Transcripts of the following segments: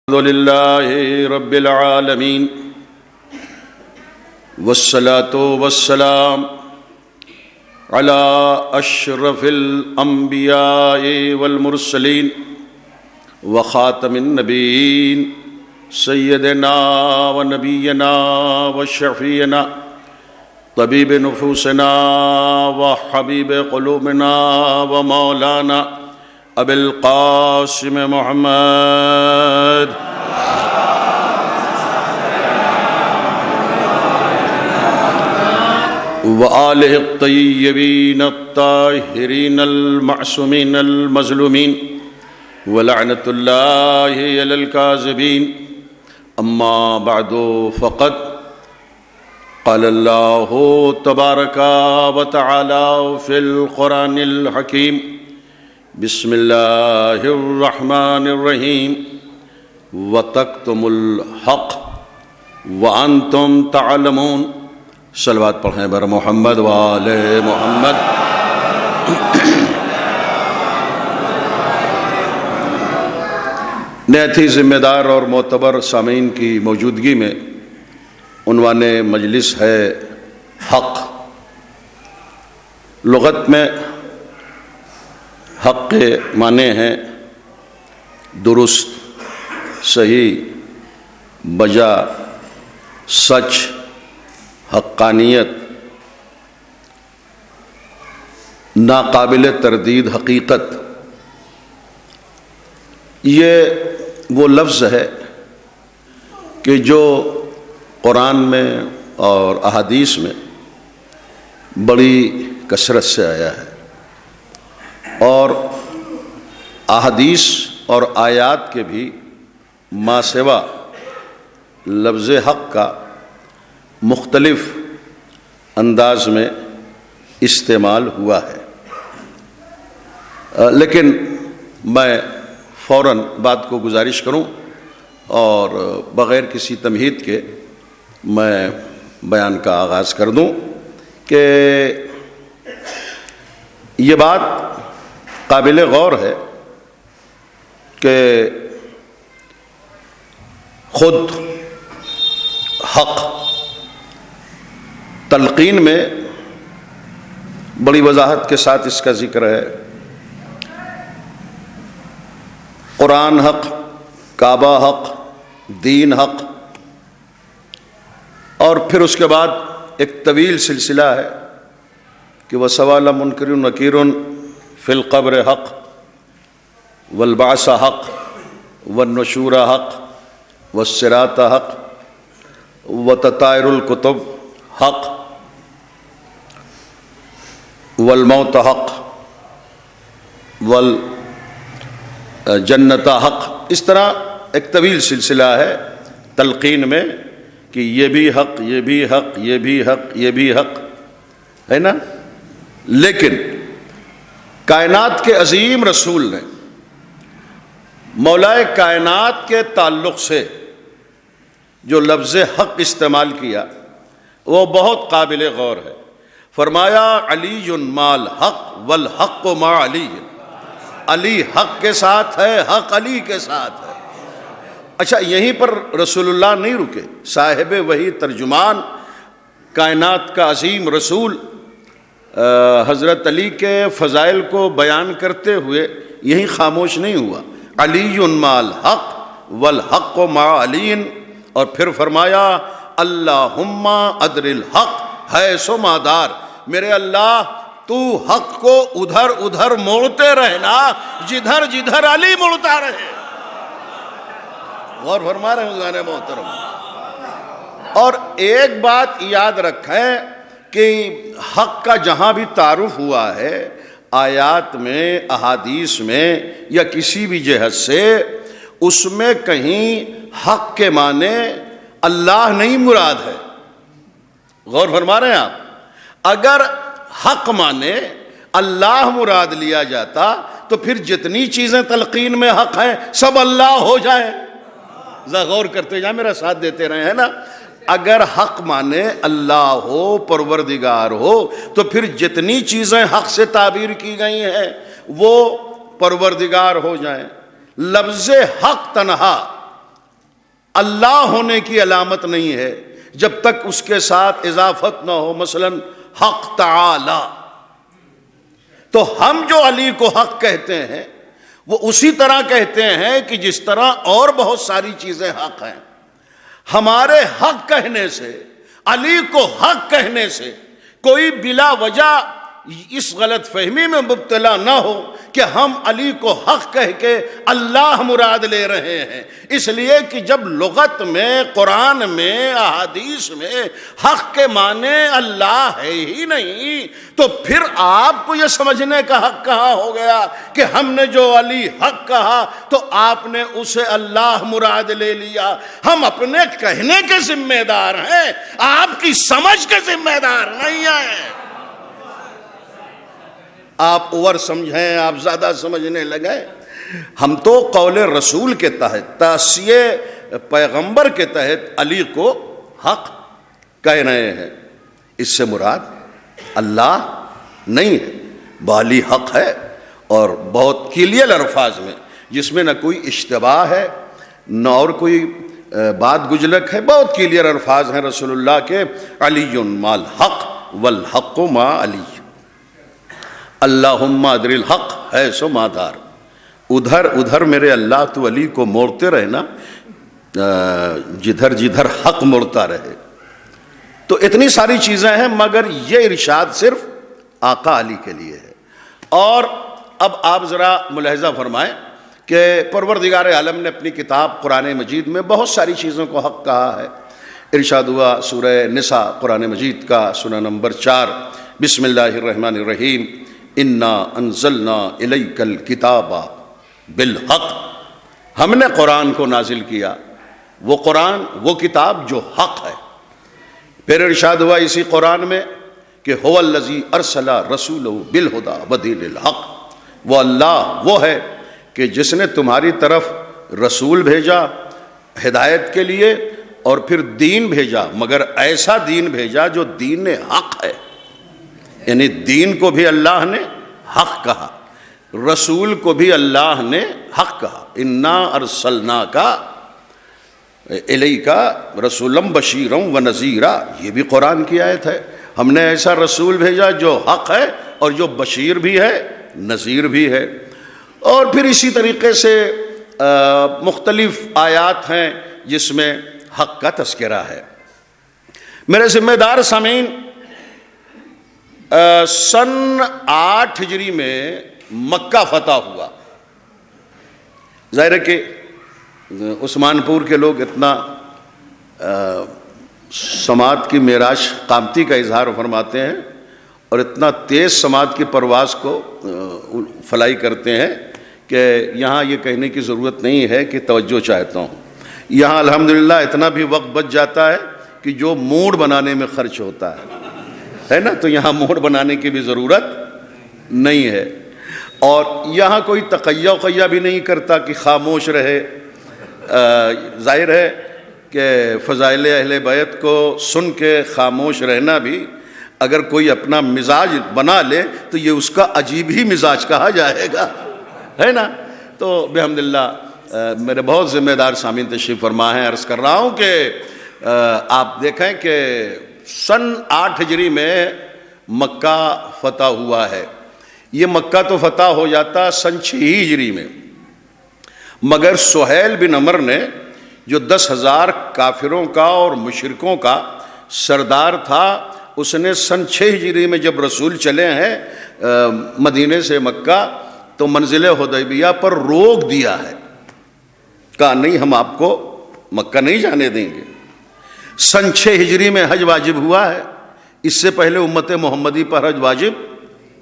الحمد لله رب العالمين والصلاة والسلام على أشرف الأنبياء والمرسلين وخاتم النبيين سيدنا ونبينا وشفيعنا طبيب نفوسنا وحبيب قلوبنا ومولانا ابو القاسم محمد وآلہ الطیبین الطاہرین المعصومین المظلومین ولعنۃ اللہ علی الکاذبین اما بعد فقد قال اللہ تبارک وتعالی فی القرآن الحکیم بسم اللہ الرحمن الرحیم وَتَكْتُمُ الْحَقَّ وَأَنْتُمْ تَعْلَمُونَ صلوات پڑھیں بر محمد وآل محمد۔ نہایت ہی ذمہ دار اور معتبر سامعین کی موجودگی میں عنوان مجلس ہے حق۔ لغت میں حق کے معنی ہیں درست، صحیح، بجا، سچ، حقانیت، ناقابل تردید حقیقت۔ یہ وہ لفظ ہے کہ جو قرآن میں اور احادیث میں بڑی کثرت سے آیا ہے، اور احادیث اور آیات کے بھی ما سوا لفظ حق کا مختلف انداز میں استعمال ہوا ہے، لیکن میں فوراً بات کو گزارش کروں اور بغیر کسی تمہید کے میں بیان کا آغاز کر دوں کہ یہ بات قابل غور ہے کہ خود حق تلقین میں بڑی وضاحت کے ساتھ اس کا ذکر ہے۔ قرآن حق، کعبہ حق، دین حق، اور پھر اس کے بعد ایک طویل سلسلہ ہے کہ وَسَوَالَ مُنْكِرٌ نَكِيرٌ فِي الْقَبْرِ حق، وَالْبَعْثَ حق، وَالنُّشُورَ حق، وَالصِّرَاطَ حق، وَتَطَائِرُ الْكُتُبِ حق، والموت حق، والجنت حق۔ اس طرح ایک طویل سلسلہ ہے تلقین میں کہ یہ بھی حق، یہ بھی حق، یہ بھی حق، یہ بھی حق ہے نا۔ لیکن کائنات کے عظیم رسول نے مولائے کائنات کے تعلق سے جو لفظ حق استعمال کیا وہ بہت قابل غور ہے۔ فرمایا علی مال حق والحق مع علی، علی حق کے ساتھ ہے، حق علی کے ساتھ ہے۔ اچھا، یہیں پر رسول اللہ نہیں رکے، صاحب وحی ترجمان کائنات کا عظیم رسول حضرت علی کے فضائل کو بیان کرتے ہوئے یہیں خاموش نہیں ہوا۔ علی مال حق والحق مع علی، اور پھر فرمایا اللہم ادر الحق حیث ما دار، میرے اللہ تو حق کو ادھر ادھر موڑتے رہنا جدھر جدھر علی موڑتا رہے۔ غور فرما رہے ہیں حضرات محترم۔ اور ایک بات یاد رکھیں کہ حق کا جہاں بھی تعارف ہوا ہے آیات میں، احادیث میں یا کسی بھی جہت سے، اس میں کہیں حق کے معنی اللہ نہیں مراد ہے۔ غور فرما رہے ہیں آپ؟ اگر حق معنی اللہ مراد لیا جاتا تو پھر جتنی چیزیں تلقین میں حق ہیں سب اللہ ہو جائیں۔ ذرا غور کرتے جائیں، میرا ساتھ دیتے رہے ہیں نا۔ اگر حق مانے اللہ ہو، پروردگار ہو، تو پھر جتنی چیزیں حق سے تعبیر کی گئی ہیں وہ پروردگار ہو جائیں۔ لفظ حق تنہا اللہ ہونے کی علامت نہیں ہے جب تک اس کے ساتھ اضافت نہ ہو، مثلا حق تعالی. تو ہم جو علی کو حق کہتے ہیں وہ اسی طرح کہتے ہیں کہ جس طرح اور بہت ساری چیزیں حق ہیں. ہمارے حق کہنے سے، علی کو حق کہنے سے کوئی بلا وجہ اس غلط فہمی میں مبتلا نہ ہو کہ ہم علی کو حق کہہ کے اللہ مراد لے رہے ہیں. اس لیے کہ جب لغت میں، قرآن میں، احادیث میں حق کے معنی اللہ ہے ہی نہیں، تو پھر آپ کو یہ سمجھنے کا حق کہاں ہو گیا کہ ہم نے جو علی حق کہا تو آپ نے اسے اللہ مراد لے لیا. ہم اپنے کہنے کے ذمہ دار ہیں، آپ کی سمجھ کے ذمہ دار نہیں ہیں. آپ اوور سمجھیں، آپ زیادہ سمجھنے لگے. ہم تو قول رسول کے تحت، توصیے پیغمبر کے تحت علی کو حق کہہ رہے ہیں. اس سے مراد اللہ نہیں ہے، بالی حق ہے، اور بہت کلیئر الفاظ میں، جس میں نہ کوئی اشتباہ ہے نہ اور کوئی بات گجلک ہے. بہت کلیئر الفاظ ہیں رسول اللہ کے، علی مال حق والحق ما علی. اللہم ادر الحق ہے سو مادار. ادھر ادھر میرے اللہ تو علی کو موڑتے رہنا، جدھر جدھر حق موڑتا رہے. تو اتنی ساری چیزیں ہیں، مگر یہ ارشاد صرف آقا علی کے لیے ہے. اور اب آپ ذرا ملاحظہ فرمائیں کہ پروردگار عالم نے اپنی کتاب قرآن مجید میں بہت ساری چیزوں کو حق کہا ہے. ارشاد ہوا سورہ نساء قرآن مجید کا سورہ نمبر 4، بسم اللہ الرحمن الرحیم، انا انزلنا الیک الکتاب بالحق. ہم نے قرآن کو نازل کیا، وہ قرآن، وہ کتاب جو حق ہے. پھر ارشاد ہوا اسی قرآن میں کہ هو الذی ارسل رسولہ بالہدی ودین الحق. وہ اللہ وہ ہے کہ جس نے تمہاری طرف رسول بھیجا ہدایت کے لیے، اور پھر دین بھیجا، مگر ایسا دین بھیجا جو دین حق ہے. یعنی دین کو بھی اللہ نے حق کہا، رسول کو بھی اللہ نے حق کہا. انا ارسلناک الیک رسولا بشیرا ونذیرا. یہ بھی قرآن کی آیت ہے. ہم نے ایسا رسول بھیجا جو حق ہے اور جو بشیر بھی ہے، نذیر بھی ہے. اور پھر اسی طریقے سے مختلف آیات ہیں جس میں حق کا تذکرہ ہے. میرے ذمہ دار سامعین، سن 8 ہجری میں مکہ فتح ہوا. ظاہر ہے کہ عثمان پور کے لوگ اتنا سماعت کی معراج قامتی کا اظہار فرماتے ہیں اور اتنا تیز سماعت کی پرواز کو فلائی کرتے ہیں کہ یہاں یہ کہنے کی ضرورت نہیں ہے کہ توجہ چاہتا ہوں. یہاں الحمدللہ اتنا بھی وقت بچ جاتا ہے کہ جو موڈ بنانے میں خرچ ہوتا ہے نا، تو یہاں موڈ بنانے کی بھی ضرورت نہیں ہے. اور یہاں کوئی تقیہ وقیہ بھی نہیں کرتا کہ خاموش رہے. ظاہر ہے کہ فضائل اہل بیت کو سن کے خاموش رہنا بھی اگر کوئی اپنا مزاج بنا لے تو یہ اس کا عجیب ہی مزاج کہا جائے گا، ہے نا. تو بحمدللہ میرے بہت ذمہ دار سامعین تشریف فرما ہیں. عرض کر رہا ہوں کہ آپ دیکھیں کہ سن 8 ہجری میں مکہ فتح ہوا ہے. یہ مکہ تو فتح ہو جاتا سن 6 ہجری میں، مگر سہیل بن عمر نے جو 10,000 کافروں کا اور مشرکوں کا سردار تھا، اس نے سن 6 ہجری میں جب رسول چلے ہیں مدینے سے مکہ، تو منزل حدیبیہ پر روک دیا ہے. کہا نہیں، ہم آپ کو مکہ نہیں جانے دیں گے. سن 6 ہجری میں حج واجب ہوا ہے. اس سے پہلے امت محمدی پر حج واجب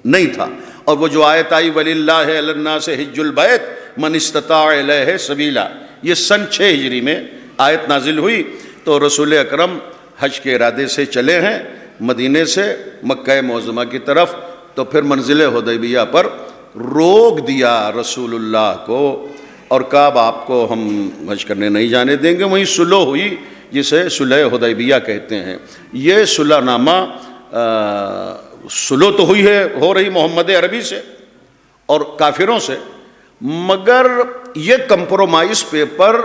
نہیں تھا. اور وہ جو آیت آئی وَلِلَّهِ عَلَى النَّاسِ حِجُّ الْبَيْتِ مَنِ اسْتَطَاعَ إِلَيْهِ سَبِيلًا، یہ سن 6 ہجری میں آیت نازل ہوئی. تو رسول اکرم حج کے ارادے سے چلے ہیں مدینے سے مکہ معظمہ کی طرف. تو پھر منزل حدیبیہ پر روک دیا رسول اللہ کو اور کہا اب آپ کو ہم حج کرنے نہیں جانے دیں گے. وہیں صلح ہوئی جسے صلح حدیبیہ کہتے ہیں. یہ صلح نامہ صلح تو ہوئی ہے، ہو رہی محمد عربی سے اور کافروں سے، مگر یہ کمپرومائز پیپر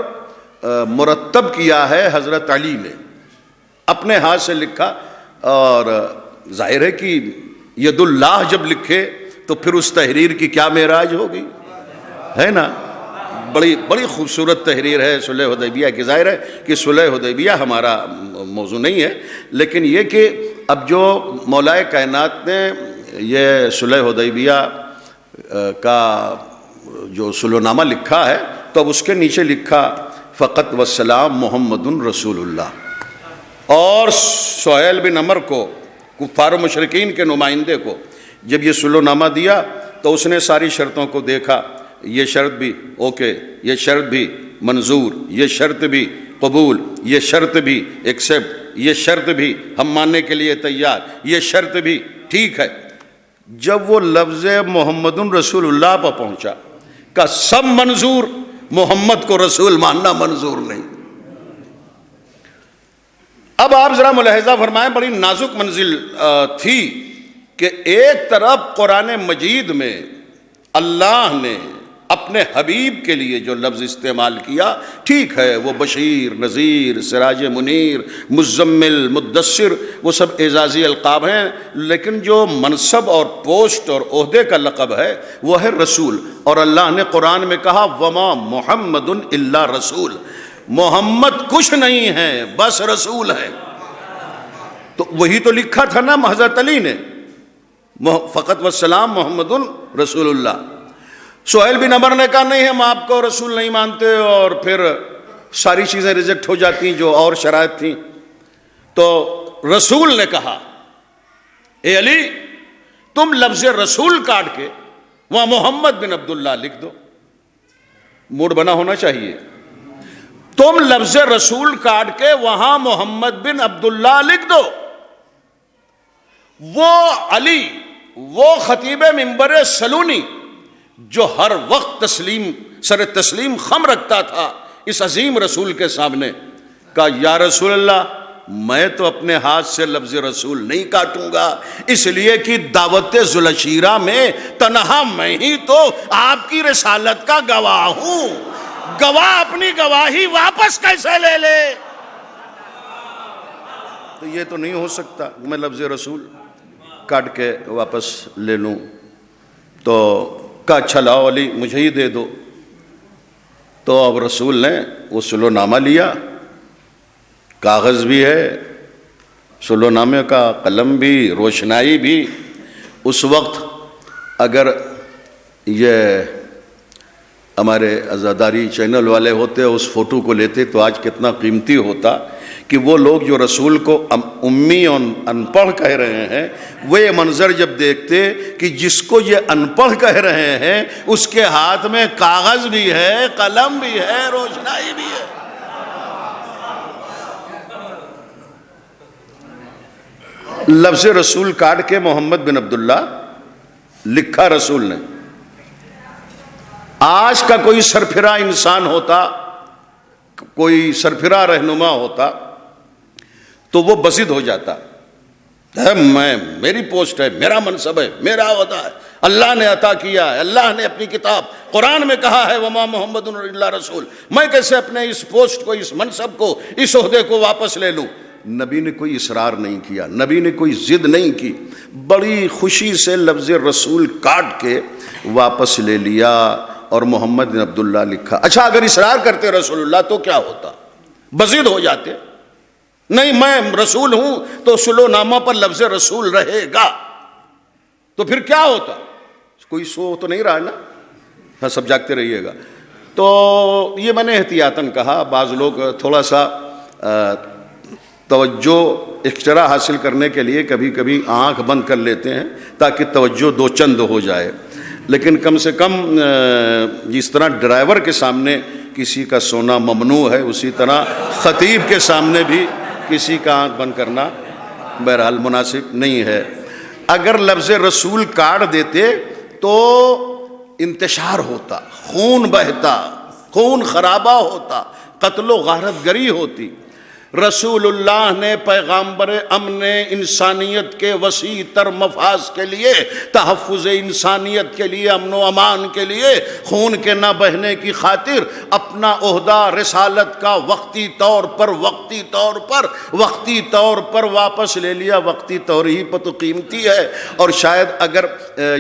مرتب کیا ہے حضرت علی نے، اپنے ہاتھ سے لکھا. اور ظاہر ہے کہ ید اللہ جب لکھے تو پھر اس تحریر کی کیا معراج ہوگی، ہے نا. بڑی خوبصورت تحریر ہے صلح حدیبیہ کی. ظاہر ہے کہ صلح حدیبیہ ہمارا موضوع نہیں ہے، لیکن یہ کہ اب جو مولائے کائنات نے یہ صلح حدیبیہ کا جو صلح نامہ لکھا ہے تو اب اس کے نیچے لکھا فقط والسلام محمد رسول اللہ. اور سہیل بن عمر کو، کفار و مشرکین کے نمائندے کو، جب یہ صلح نامہ دیا تو اس نے ساری شرطوں کو دیکھا، یہ شرط بھی اوکے، یہ شرط بھی منظور، یہ شرط بھی قبول، یہ شرط بھی ایکسیپٹ، یہ شرط بھی ہم ماننے کے لیے تیار، یہ شرط بھی ٹھیک ہے. جب وہ لفظ محمد رسول اللہ پر پہنچا کہ سب منظور، محمد کو رسول ماننا منظور نہیں. اب آپ ذرا ملاحظہ فرمائیں، بڑی نازک منزل تھی کہ ایک طرف قرآن مجید میں اللہ نے اپنے حبیب کے لیے جو لفظ استعمال کیا، ٹھیک ہے وہ بشیر، نذیر، سراج منیر، مزمل، مدثر، وہ سب اعزازی القاب ہیں، لیکن جو منصب اور پوسٹ اور عہدے کا لقب ہے وہ ہے رسول. اور اللہ نے قرآن میں کہا وما محمد الا رسول، محمد کچھ نہیں ہے بس رسول ہے. تو وہی تو لکھا تھا نا حضرت علی نے، فقط والسلام محمد رسول اللہ. سہیل بن عمر نے کہا نہیں ہم آپ کو رسول نہیں مانتے، اور پھر ساری چیزیں ریجیکٹ ہو جاتی جو اور شرائط تھیں. تو رسول نے کہا اے علی تم لفظ رسول کاٹ کے وہاں محمد بن عبداللہ لکھ دو. موڈ بنا ہونا چاہیے. تم لفظ رسول کاٹ کے وہاں محمد بن عبداللہ لکھ دو. وہ علی، وہ خطیب منبر سلونی جو ہر وقت سر تسلیم خم رکھتا تھا اس عظیم رسول کے سامنے، کہا یا رسول اللہ میں تو اپنے ہاتھ سے لفظ رسول نہیں کاٹوں گا، اس لیے کہ دعوت ذوالعشیرہ میں تنہا میں ہی تو آپ کی رسالت کا گواہ ہوں. گواہ اپنی گواہی واپس کیسے لے لے؟ تو یہ تو نہیں ہو سکتا میں لفظ رسول کاٹ کے واپس لے لوں. تو کہا اچھا لاؤ علی مجھے ہی دے دو. تو اب رسول نے وہ صلح نامہ لیا، کاغذ بھی ہے صلح نامے کا، قلم بھی، روشنائی بھی. اس وقت اگر یہ ہمارے عزاداری چینل والے ہوتے اس فوٹو کو لیتے تو آج کتنا قیمتی ہوتا کہ وہ لوگ جو رسول کو امی اور ان پڑھ کہہ رہے ہیں وہ یہ منظر جب دیکھتے کہ جس کو یہ ان پڑھ کہہ رہے ہیں اس کے ہاتھ میں کاغذ بھی ہے، قلم بھی ہے، روشنائی بھی ہے. لفظ رسول کاٹ کے محمد بن عبداللہ لکھا رسول نے. آج کا کوئی سرفراہ انسان ہوتا، کوئی سرفراہ رہنما ہوتا تو وہ بزد ہو جاتا. میری پوسٹ ہے، میرا منصب ہے، میرا عہدہ ہے، اللہ نے عطا کیا ہے، اللہ نے اپنی کتاب قرآن میں کہا ہے وما محمد الا رسول، میں کیسے اپنے اس پوسٹ کو، اس منصب کو، اس عہدے کو واپس لے لوں؟ نبی نے کوئی اصرار نہیں کیا، نبی نے کوئی ضد نہیں کی، بڑی خوشی سے لفظ رسول کاٹ کے واپس لے لیا اور محمد بن عبداللہ لکھا. اچھا اگر اصرار کرتے رسول اللہ تو کیا ہوتا؟ بزد ہو جاتے. نہیں میں رسول ہوں تو صلح نامہ پر لفظ رسول رہے گا. تو پھر کیا ہوتا؟ کوئی سو تو نہیں رہا نا، ہاں سب جاگتے رہیے گا. تو یہ میں نے احتیاطاً کہا، بعض لوگ تھوڑا سا توجہ ایکسٹرا حاصل کرنے کے لیے کبھی کبھی آنکھ بند کر لیتے ہیں تاکہ توجہ دو چند ہو جائے، لیکن کم سے کم جس طرح ڈرائیور کے سامنے کسی کا سونا ممنوع ہے اسی طرح خطیب کے سامنے بھی کسی کا آنکھ بند کرنا بہرحال مناسب نہیں ہے. اگر لفظ رسول کاٹ دیتے تو انتشار ہوتا، خون بہتا، خون خرابہ ہوتا، قتل و غارت گری ہوتی. رسول اللہ نے پیغامبر امن انسانیت کے وسیع تر مفاز کے لیے، تحفظ انسانیت کے لیے، امن و امان کے لیے، خون کے نہ بہنے کی خاطر اپنا عہدہ رسالت کا وقتی طور پر واپس لے لیا۔ وقتی طور ہی پر تو قیمتی ہے، اور شاید اگر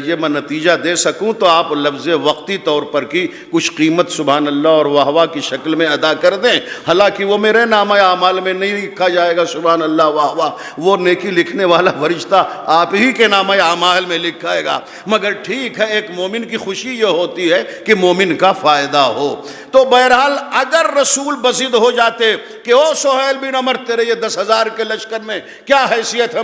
یہ میں نتیجہ دے سکوں تو آپ لفظ وقتی طور پر کی کچھ قیمت سبحان اللہ اور واہ واہ کی شکل میں ادا کر دیں، حالانکہ وہ میرے نامہ اعمال میں نہیں لکھا جائے گا سبحان اللہ واہ واہ، وہ نیکی لکھنے والا فرشتہ آپ ہی کے نامہ اعمال میں لکھائے گا، مگر ٹھیک ہے ایک مومن کی خوشی یہ ہوتی ہے کہ مومن کا فائدہ ہو۔ تو بہرحال اگر رسول بضد ہو جاتے کہ او سہیل بن عمر تیرے یہ 10,000 کے لشکر میں کیا حیثیت ہے،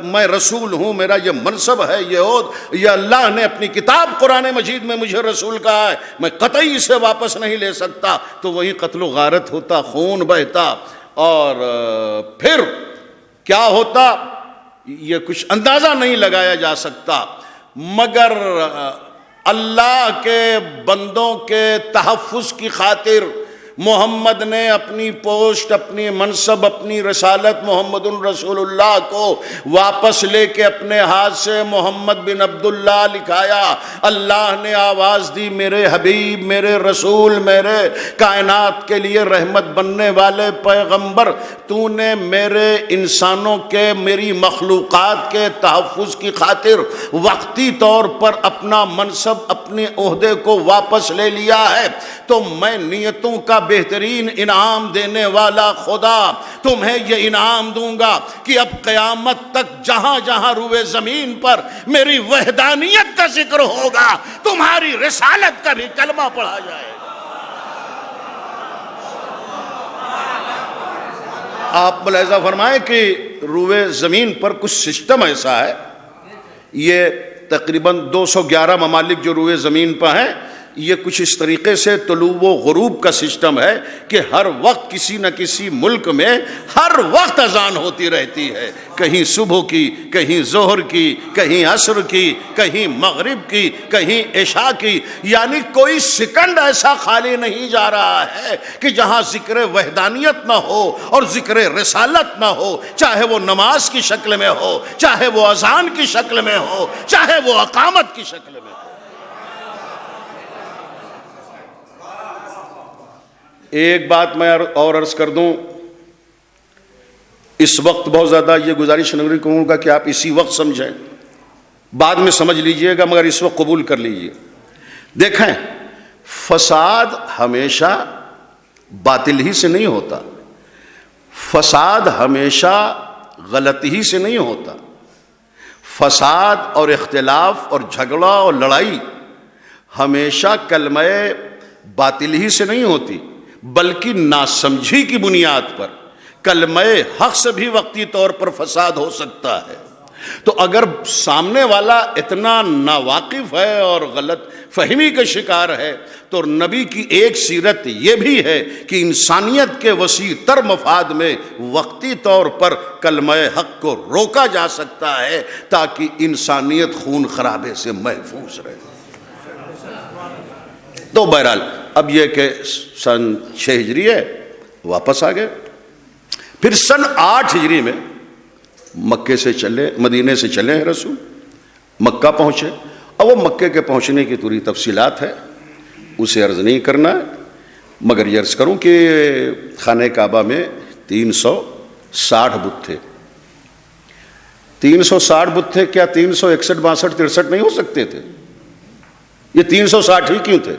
میں رسول ہوں، میرا یہ منصب ہے، یہ اللہ نے اپنی کتاب قرآن مجید میں مجھے رسول کہا ہے، میں قطعی اسے واپس نہیں لے سکتا، تو وہی قتل و غارت ہوتا، خون بہتا، اور پھر کیا ہوتا یہ کچھ اندازہ نہیں لگایا جا سکتا، مگر اللہ کے بندوں کے تحفظ کی خاطر محمد نے اپنی پوسٹ، اپنی منصب، اپنی رسالت محمد رسول اللہ کو واپس لے کے اپنے ہاتھ سے محمد بن عبداللہ لکھایا۔ اللہ نے آواز دی، میرے حبیب، میرے رسول، میرے کائنات کے لیے رحمت بننے والے پیغمبر، تو نے میرے انسانوں کے، میری مخلوقات کے تحفظ کی خاطر وقتی طور پر اپنا منصب، اپنے عہدے کو واپس لے لیا ہے، تو میں نیتوں کا بہترین انعام دینے والا خدا تمہیں یہ انعام دوں گا کہ اب قیامت تک جہاں جہاں روئے زمین پر میری وحدانیت کا ذکر ہوگا، تمہاری رسالت کا بھی کلمہ پڑھا جائے گا۔ آپ ملاحظہ فرمائیں کہ روئے زمین پر کچھ سسٹم ایسا ہے، یہ تقریباً 211 ممالک جو روئے زمین پر ہیں، یہ کچھ اس طریقے سے طلوع و غروب کا سسٹم ہے کہ ہر وقت کسی نہ کسی ملک میں ہر وقت اذان ہوتی رہتی ہے، کہیں صبح کی، کہیں ظہر کی، کہیں عصر کی، کہیں مغرب کی، کہیں عشاء کی، یعنی کوئی سیکنڈ ایسا خالی نہیں جا رہا ہے کہ جہاں ذکر وحدانیت نہ ہو اور ذکر رسالت نہ ہو، چاہے وہ نماز کی شکل میں ہو، چاہے وہ اذان کی شکل میں ہو، چاہے وہ اقامت کی شکل میں ہو۔ ایک بات میں اور عرض کر دوں، اس وقت بہت زیادہ یہ گزارش نہیں کروں گا کہ آپ اسی وقت سمجھیں، بعد میں سمجھ لیجئے گا، مگر اس وقت قبول کر لیجئے۔ دیکھیں، فساد ہمیشہ باطل ہی سے نہیں ہوتا، فساد ہمیشہ غلطی ہی سے نہیں ہوتا، فساد اور اختلاف اور جھگڑا اور لڑائی ہمیشہ کلمہ باطل ہی سے نہیں ہوتی، بلکہ ناسمجھی کی بنیاد پر کلمہ حق سے بھی وقتی طور پر فساد ہو سکتا ہے۔ تو اگر سامنے والا اتنا ناواقف ہے اور غلط فہمی کا شکار ہے، تو نبی کی ایک سیرت یہ بھی ہے کہ انسانیت کے وسیع تر مفاد میں وقتی طور پر کلمہ حق کو روکا جا سکتا ہے تاکہ انسانیت خون خرابے سے محفوظ رہے۔ تو بہرحال اب یہ کہ سن 6 ہجری ہے، واپس آ گئے، پھر سن 8 ہجری میں مکے سے چلے، مدینے سے چلے ہیں رسول، مکہ پہنچے۔ اب وہ مکے کے پہنچنے کی پوری تفصیلات ہے، اسے عرض نہیں کرنا ہے، مگر یہ عرض کروں کہ خانہ کعبہ میں 360 بت تھے۔ 360 بت تھے، کیا 361 62 63 نہیں ہو سکتے تھے؟ یہ 360 ہی کیوں تھے؟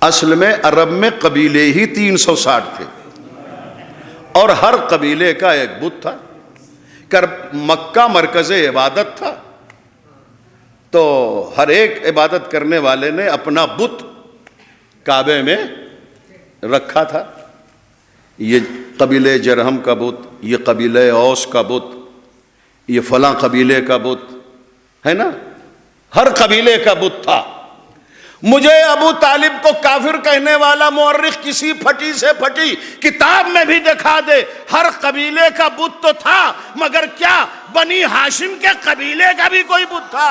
اصل میں عرب میں قبیلے ہی 360 تھے، اور ہر قبیلے کا ایک بت تھا۔ مکہ مرکز عبادت تھا، تو ہر ایک عبادت کرنے والے نے اپنا بت کعبے میں رکھا تھا۔ یہ قبیلے جرہم کا بت، یہ قبیلے اوس کا بت، یہ فلاں قبیلے کا بت ہے نا، ہر قبیلے کا بت تھا۔ مجھے ابو طالب کو کافر کہنے والا مورخ کسی پھٹی سے پھٹی کتاب میں بھی دکھا دے، ہر قبیلے کا بت تو تھا، مگر کیا بنی ہاشم کے قبیلے کا بھی کوئی بت تھا؟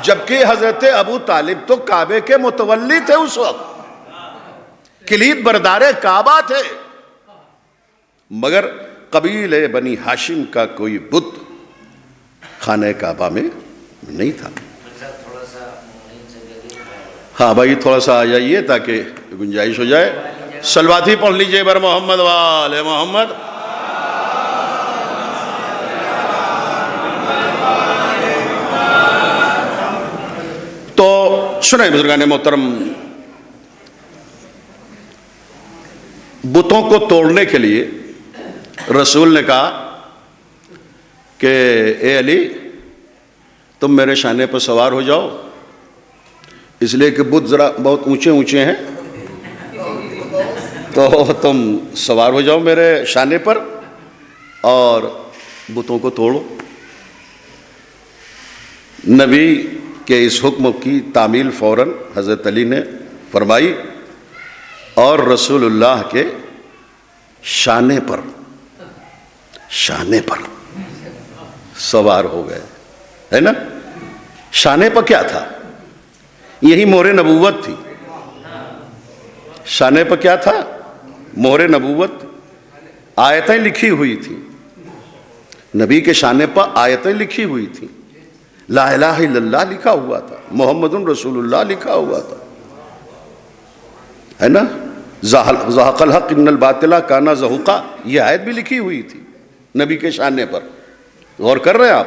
جبکہ حضرت ابو طالب تو کعبے کے متولی تھے، اس وقت کلید بردار کعبہ تھے، مگر قبیلے بنی ہاشم کا کوئی بت خانہ کعبہ میں نہیں تھا۔ ہاں بھائی تھوڑا سا آ جائیے تاکہ گنجائش ہو جائے۔ صلوات ہی پڑھ لیجئے بر محمد وآل محمد۔ تو سنیں بزرگان محترم، بتوں کو توڑنے کے لیے رسول نے کہا کہ اے علی تم میرے شانے پر سوار ہو جاؤ، اس لیے کہ بت ذرا بہت اونچے اونچے ہیں، تو تم سوار ہو جاؤ میرے شانے پر اور بتوں کو توڑو۔ نبی کہ اس حکم کی تعمیل فوراً حضرت علی نے فرمائی اور رسول اللہ کے شانے پر سوار ہو گئے، ہے نا۔ شانے پر کیا تھا؟ یہی مہر نبوت تھی۔ شانے پر کیا تھا؟ مہر نبوت، آیتیں لکھی ہوئی تھی، نبی کے شانے پر آیتیں لکھی ہوئی تھی، لا الہ الا اللہ لکھا ہوا تھا، محمد رسول اللہ لکھا ہوا تھا، ہے نا۔ زحق الحق ان الباطل کان زحوقا، یہ آیت بھی لکھی ہوئی تھی نبی کے شانے پر۔ غور کر رہے ہیں آپ؟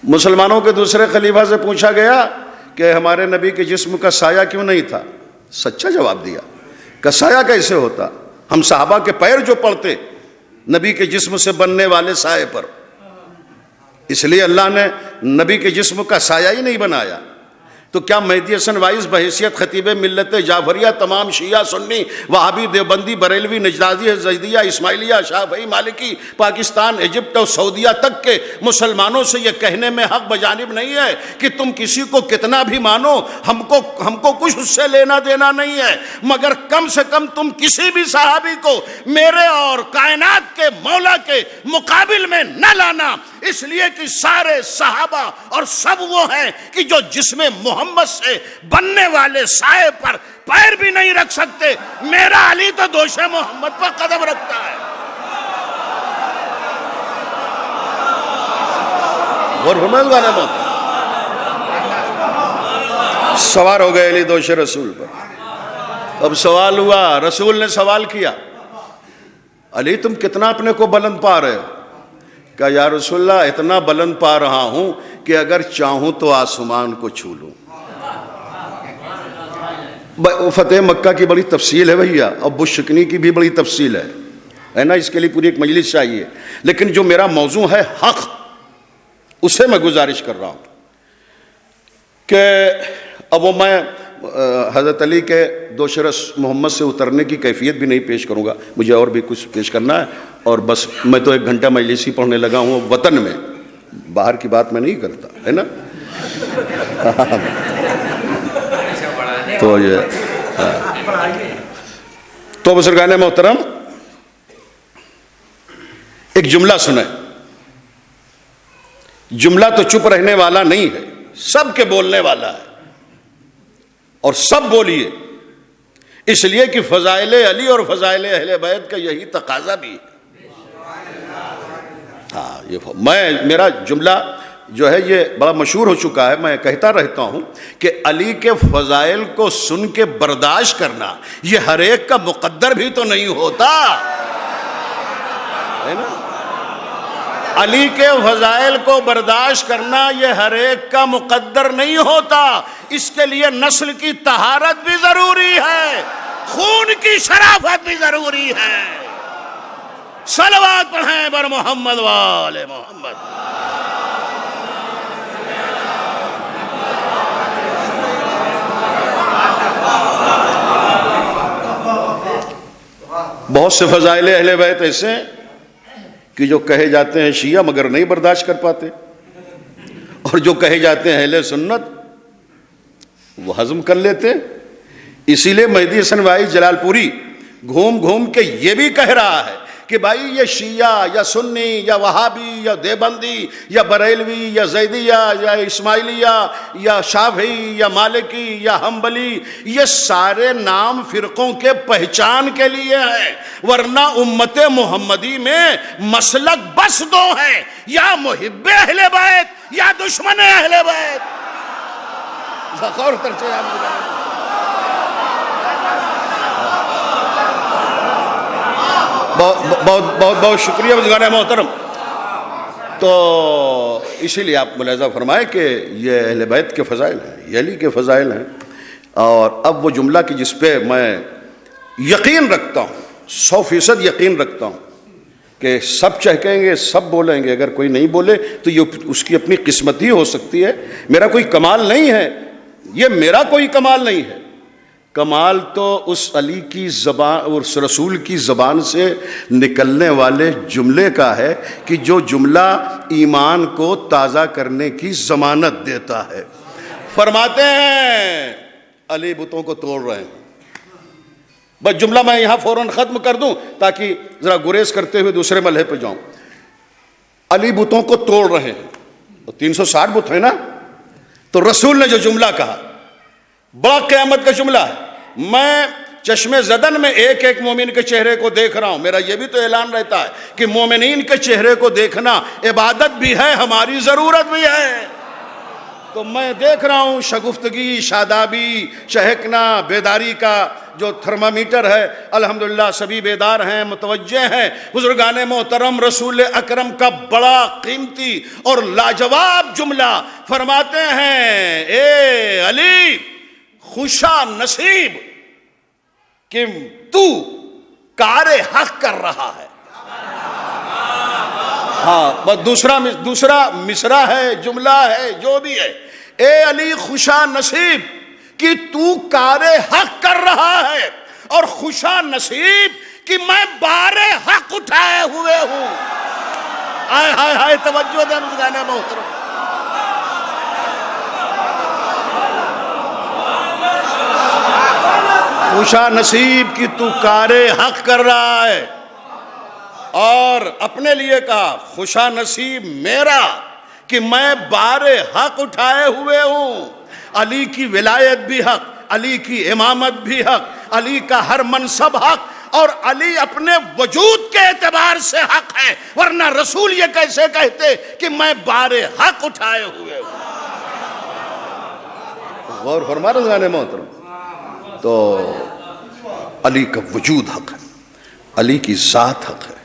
مسلمانوں کے دوسرے خلیفہ سے پوچھا گیا کہ ہمارے نبی کے جسم کا سایہ کیوں نہیں تھا؟ سچا جواب دیا کہ سایہ کیسے ہوتا؟ ہم صحابہ کے پیر جو پڑتے نبی کے جسم سے بننے والے سائے پر، اس لیے اللہ نے نبی کے جسم کا سایہ ہی نہیں بنایا۔ تو کیا مہدی حسن وائس بحیثیت خطیب ملت جعفریہ تمام شیعہ سنی وہابی دیوبندی بریلوی نجدادی زیدیہ اسماعیلیہ شافعی مالکی پاکستان ایجپٹ اور سعودیہ تک کے مسلمانوں سے یہ کہنے میں حق بجانب نہیں ہے کہ تم کسی کو کتنا بھی مانو، ہم کو کچھ اس سے لینا دینا نہیں ہے، مگر کم سے کم تم کسی بھی صحابی کو میرے اور کائنات کے مولا کے مقابل میں نہ لانا، اس لیے کہ سارے صحابہ اور سب وہ ہیں کہ جو جسم محمد سے بننے والے سائے پر پیر بھی نہیں رکھ سکتے۔ میرا علی تو دوش محمد پر قدم رکھتا ہے۔ سوار ہو گئے علی دوش رسول پر۔ اب سوال ہوا، رسول نے سوال کیا علی تم کتنا اپنے کو بلند پا رہے ہو؟ کہا یا رسول اللہ اتنا بلند پا رہا ہوں کہ اگر چاہوں تو آسمان کو چھو لوں۔ فتح مکہ کی بڑی تفصیل ہے بھیا، اور بت شکنی کی بھی بڑی تفصیل ہے نا، اس کے لیے پوری ایک مجلس چاہیے، لیکن جو میرا موضوع ہے حق، اسے میں گزارش کر رہا ہوں کہ اب وہ میں حضرت علی کے دوش محمد سے اترنے کی کیفیت بھی نہیں پیش کروں گا، مجھے اور بھی کچھ پیش کرنا ہے، اور بس میں تو 1 گھنٹہ مجلس ہی پڑھنے لگا ہوں وطن میں، باہر کی بات میں نہیں کرتا، ہے نا۔ تو بزرگان محترم ایک جملہ سنیں، جملہ تو چپ رہنے والا نہیں ہے، سب کے بولنے والا ہے، اور سب بولیے، اس لیے کہ فضائل علی اور فضائل اہل بیت کا یہی تقاضا بھی ہے۔ ہاں میرا جملہ جو ہے یہ بڑا مشہور ہو چکا ہے، میں کہتا رہتا ہوں کہ علی کے فضائل کو سن کے برداشت کرنا یہ ہر ایک کا مقدر بھی تو نہیں ہوتا، ہے نا۔ علی کے فضائل کو برداشت کرنا یہ ہر ایک کا مقدر نہیں ہوتا، اس کے لیے نسل کی طہارت بھی ضروری ہے، خون کی شرافت بھی ضروری ہے۔ صلوات پڑھیں بر محمد وآل محمد۔ بہت سے فضائل اہل بیت ایسے ہیں کہ جو کہے جاتے ہیں شیعہ مگر نہیں برداشت کر پاتے، اور جو کہے جاتے ہیں اہل سنت وہ ہضم کر لیتے۔ اسی لیے مہدی حسن وائس جلال پوری گھوم گھوم کے یہ بھی کہہ رہا ہے کہ بھائی یہ شیعہ یا سنی یا وہابی یا دیوبندی یا بریلوی یا زیدیہ یا اسماعیلیہ یا شافعی یا مالکی یا حنبلی، یہ سارے نام فرقوں کے پہچان کے لیے ہیں، ورنہ امت محمدی میں مسلک بس دو ہیں، یا محب اہل بیت یا دشمن اہل بیت۔ غور ترچے آپ بہت شکریہ بزرگان محترم۔ تو اسی لیے آپ ملاحظہ فرمائیں کہ یہ اہل بیت کے فضائل ہیں، یہ علی کے فضائل ہیں۔ اور اب وہ جملہ کہ جس پہ میں یقین رکھتا ہوں، 100% یقین رکھتا ہوں کہ سب چہکیں گے، سب بولیں گے، اگر کوئی نہیں بولے تو یہ اس کی اپنی قسمت ہی ہو سکتی ہے، میرا کوئی کمال نہیں ہے، یہ میرا کوئی کمال نہیں ہے۔ کمال تو اس علی کی زبان اور اس رسول کی زبان سے نکلنے والے جملے کا ہے کہ جو جملہ ایمان کو تازہ کرنے کی ضمانت دیتا ہے۔ فرماتے ہیں علی بتوں کو توڑ رہے ہیں۔ بس جملہ میں یہاں فوراً ختم کر دوں تاکہ ذرا گریز کرتے ہوئے دوسرے ملحے پہ جاؤں۔ علی بتوں کو توڑ رہے ہیں، تو 360 بت ہیں نا، تو رسول نے جو جملہ کہا بڑا قیامت کا جملہ ہے۔ میں چشم زدن میں ایک ایک مومن کے چہرے کو دیکھ رہا ہوں، میرا یہ بھی تو اعلان رہتا ہے کہ مومنین کے چہرے کو دیکھنا عبادت بھی ہے، ہماری ضرورت بھی ہے۔ تو میں دیکھ رہا ہوں شگفتگی، شادابی، چہکنا، بیداری کا جو تھرمامیٹر ہے، الحمدللہ سبھی بیدار ہیں، متوجہ ہیں۔ بزرگان محترم، رسول اکرم کا بڑا قیمتی اور لاجواب جملہ فرماتے ہیں، اے علی خوشا نصیب کہ تو کار حق کر رہا ہے۔ ہاں بس دوسرا مصرع ہے، جملہ ہے، جو بھی ہے، اے علی خوشا نصیب کہ تو کار حق کر رہا ہے، اور خوشا نصیب کہ میں بار حق اٹھائے ہوئے ہوں۔ آئے ہائے ہائے، توجہ دیں بزرگان محترم۔ خوشا نصیب کہ تو کار حق کر رہا ہے، اور اپنے لیے کہا خوشا نصیب میرا کہ میں بار حق اٹھائے ہوئے ہوں۔ علی کی ولایت بھی حق، علی کی امامت بھی حق، علی کا ہر منصب حق، اور علی اپنے وجود کے اعتبار سے حق ہے، ورنہ رسول یہ کیسے کہتے کہ میں بار حق اٹھائے ہوئے ہوں۔ غور فرما رہے ہیں محترم۔ تو علی کا وجود حق ہے، علی کی ذات حق ہے،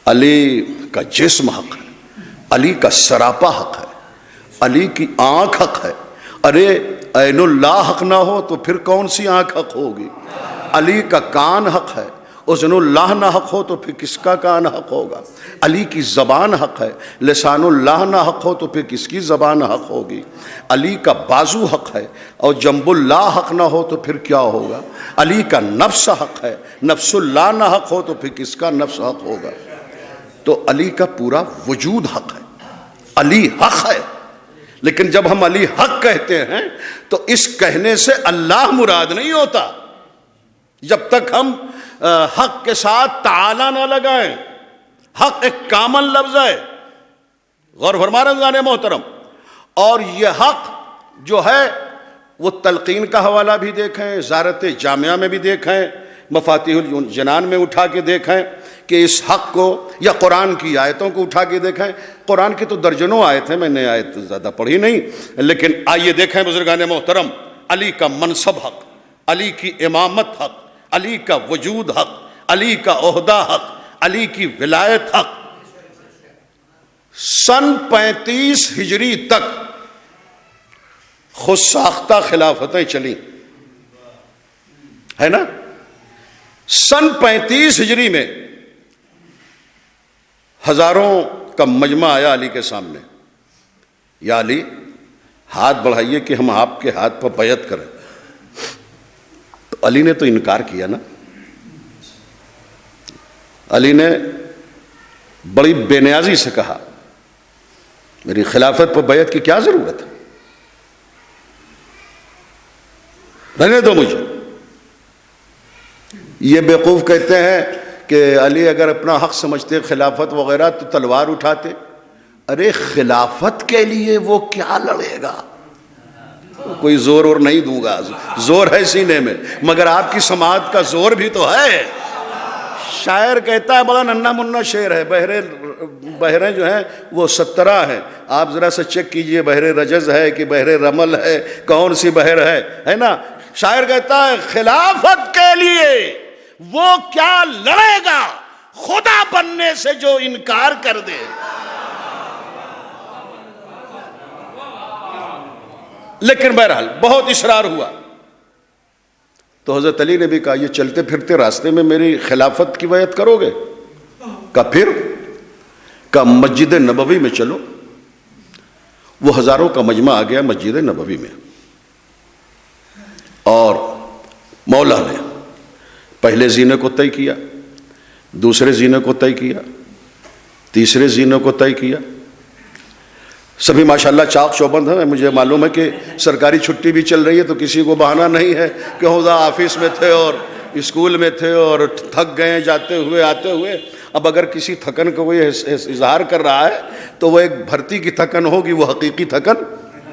علی کا جسم حق ہے، علی کا سراپا حق ہے، علی کی آنکھ حق ہے۔ ارے عین اللہ حق نہ ہو تو پھر کون سی آنکھ حق ہوگی؟ علی کا کان حق ہے، اذن اللہ نہ حق ہو تو پھر کس کا کان حق ہوگا؟ علی کی زبان حق ہے، لسان اللہ نہ حق ہو تو پھر کس کی زبان حق ہوگی؟ علی کا بازو حق ہے، اور جنب اللہ حق نہ ہو تو پھر کیا ہوگا؟ علی کا نفس حق ہے، نفس اللہ نہ حق ہو تو پھر کس کا نفس حق ہوگا؟ تو علی کا پورا وجود حق ہے، علی حق ہے۔ لیکن جب ہم علی حق کہتے ہیں تو اس کہنے سے اللہ مراد نہیں ہوتا، جب تک ہم حق کے ساتھ تعالی نہ لگائیں۔ حق ایک کامن لفظ ہے، غور فرما رہے ہیں محترم۔ اور یہ حق جو ہے وہ تلقین کا حوالہ بھی دیکھیں، زیارت جامعہ میں بھی دیکھیں، مفاتیح الجنان میں اٹھا کے دیکھیں کہ اس حق کو، یا قرآن کی آیتوں کو اٹھا کے دیکھیں۔ قرآن کی تو درجنوں آیت ہیں، میں نے آیت زیادہ پڑھی نہیں، لیکن آئیے دیکھیں بزرگان محترم، علی کا منصب حق، علی کی امامت حق، علی کا وجود حق، علی کا عہدہ حق، علی کی ولایت حق۔ سن 35 ہجری تک خود ساختہ خلافتیں چلیں، ہے نا؟ سن 35 ہجری میں ہزاروں کا مجمع آیا علی کے سامنے، یا علی ہاتھ بڑھائیے کہ ہم آپ کے ہاتھ پر بیعت کریں۔ تو علی نے تو انکار کیا نا، علی نے بڑی بے نیازی سے کہا میری خلافت پر بیعت کی کیا ضرورت ہے، رہنے دو مجھے۔ یہ بیوقوف کہتے ہیں کہ علی اگر اپنا حق سمجھتے خلافت وغیرہ تو تلوار اٹھاتے. ارے خلافت کے لیے وہ کیا لڑے گا؟ کوئی زور اور نہیں دوں گا، زور ہے سینے میں، مگر آپ کی سماعت کا زور بھی تو ہے. شاعر کہتا ہے، بڑا ننھا منہ شعر ہے، بحریں جو ہیں وہ 17 ہیں. آپ ذرا سا چیک کیجئے بحر رجز ہے کہ بحر رمل ہے، کون سی بحر ہے نا. شاعر کہتا ہے خلافت کے لیے وہ کیا لڑے گا، خدا بننے سے جو انکار کر دے. لیکن بہرحال بہت اصرار ہوا تو حضرت علی نے بھی کہا یہ چلتے پھرتے راستے میں میری خلافت کی بیعت کرو گے؟ کہا پھر؟ کہا مسجد نبوی میں چلو. وہ ہزاروں کا مجمع آ گیا مسجد نبوی میں، اور مولا نے پہلے زینے کو طے کیا، دوسرے زینے کو طے کیا، تیسرے زینے کو طے کیا. سبھی ماشاءاللہ چاق چوبند ہیں. مجھے معلوم ہے کہ سرکاری چھٹی بھی چل رہی ہے تو کسی کو بہانہ نہیں ہے کہ خدا آفس میں تھے اور اسکول میں تھے اور تھک گئے جاتے ہوئے آتے ہوئے. اب اگر کسی تھکن کو وہ اظہار کر رہا ہے تو وہ ایک بھرتی کی تھکن ہوگی، وہ حقیقی تھکن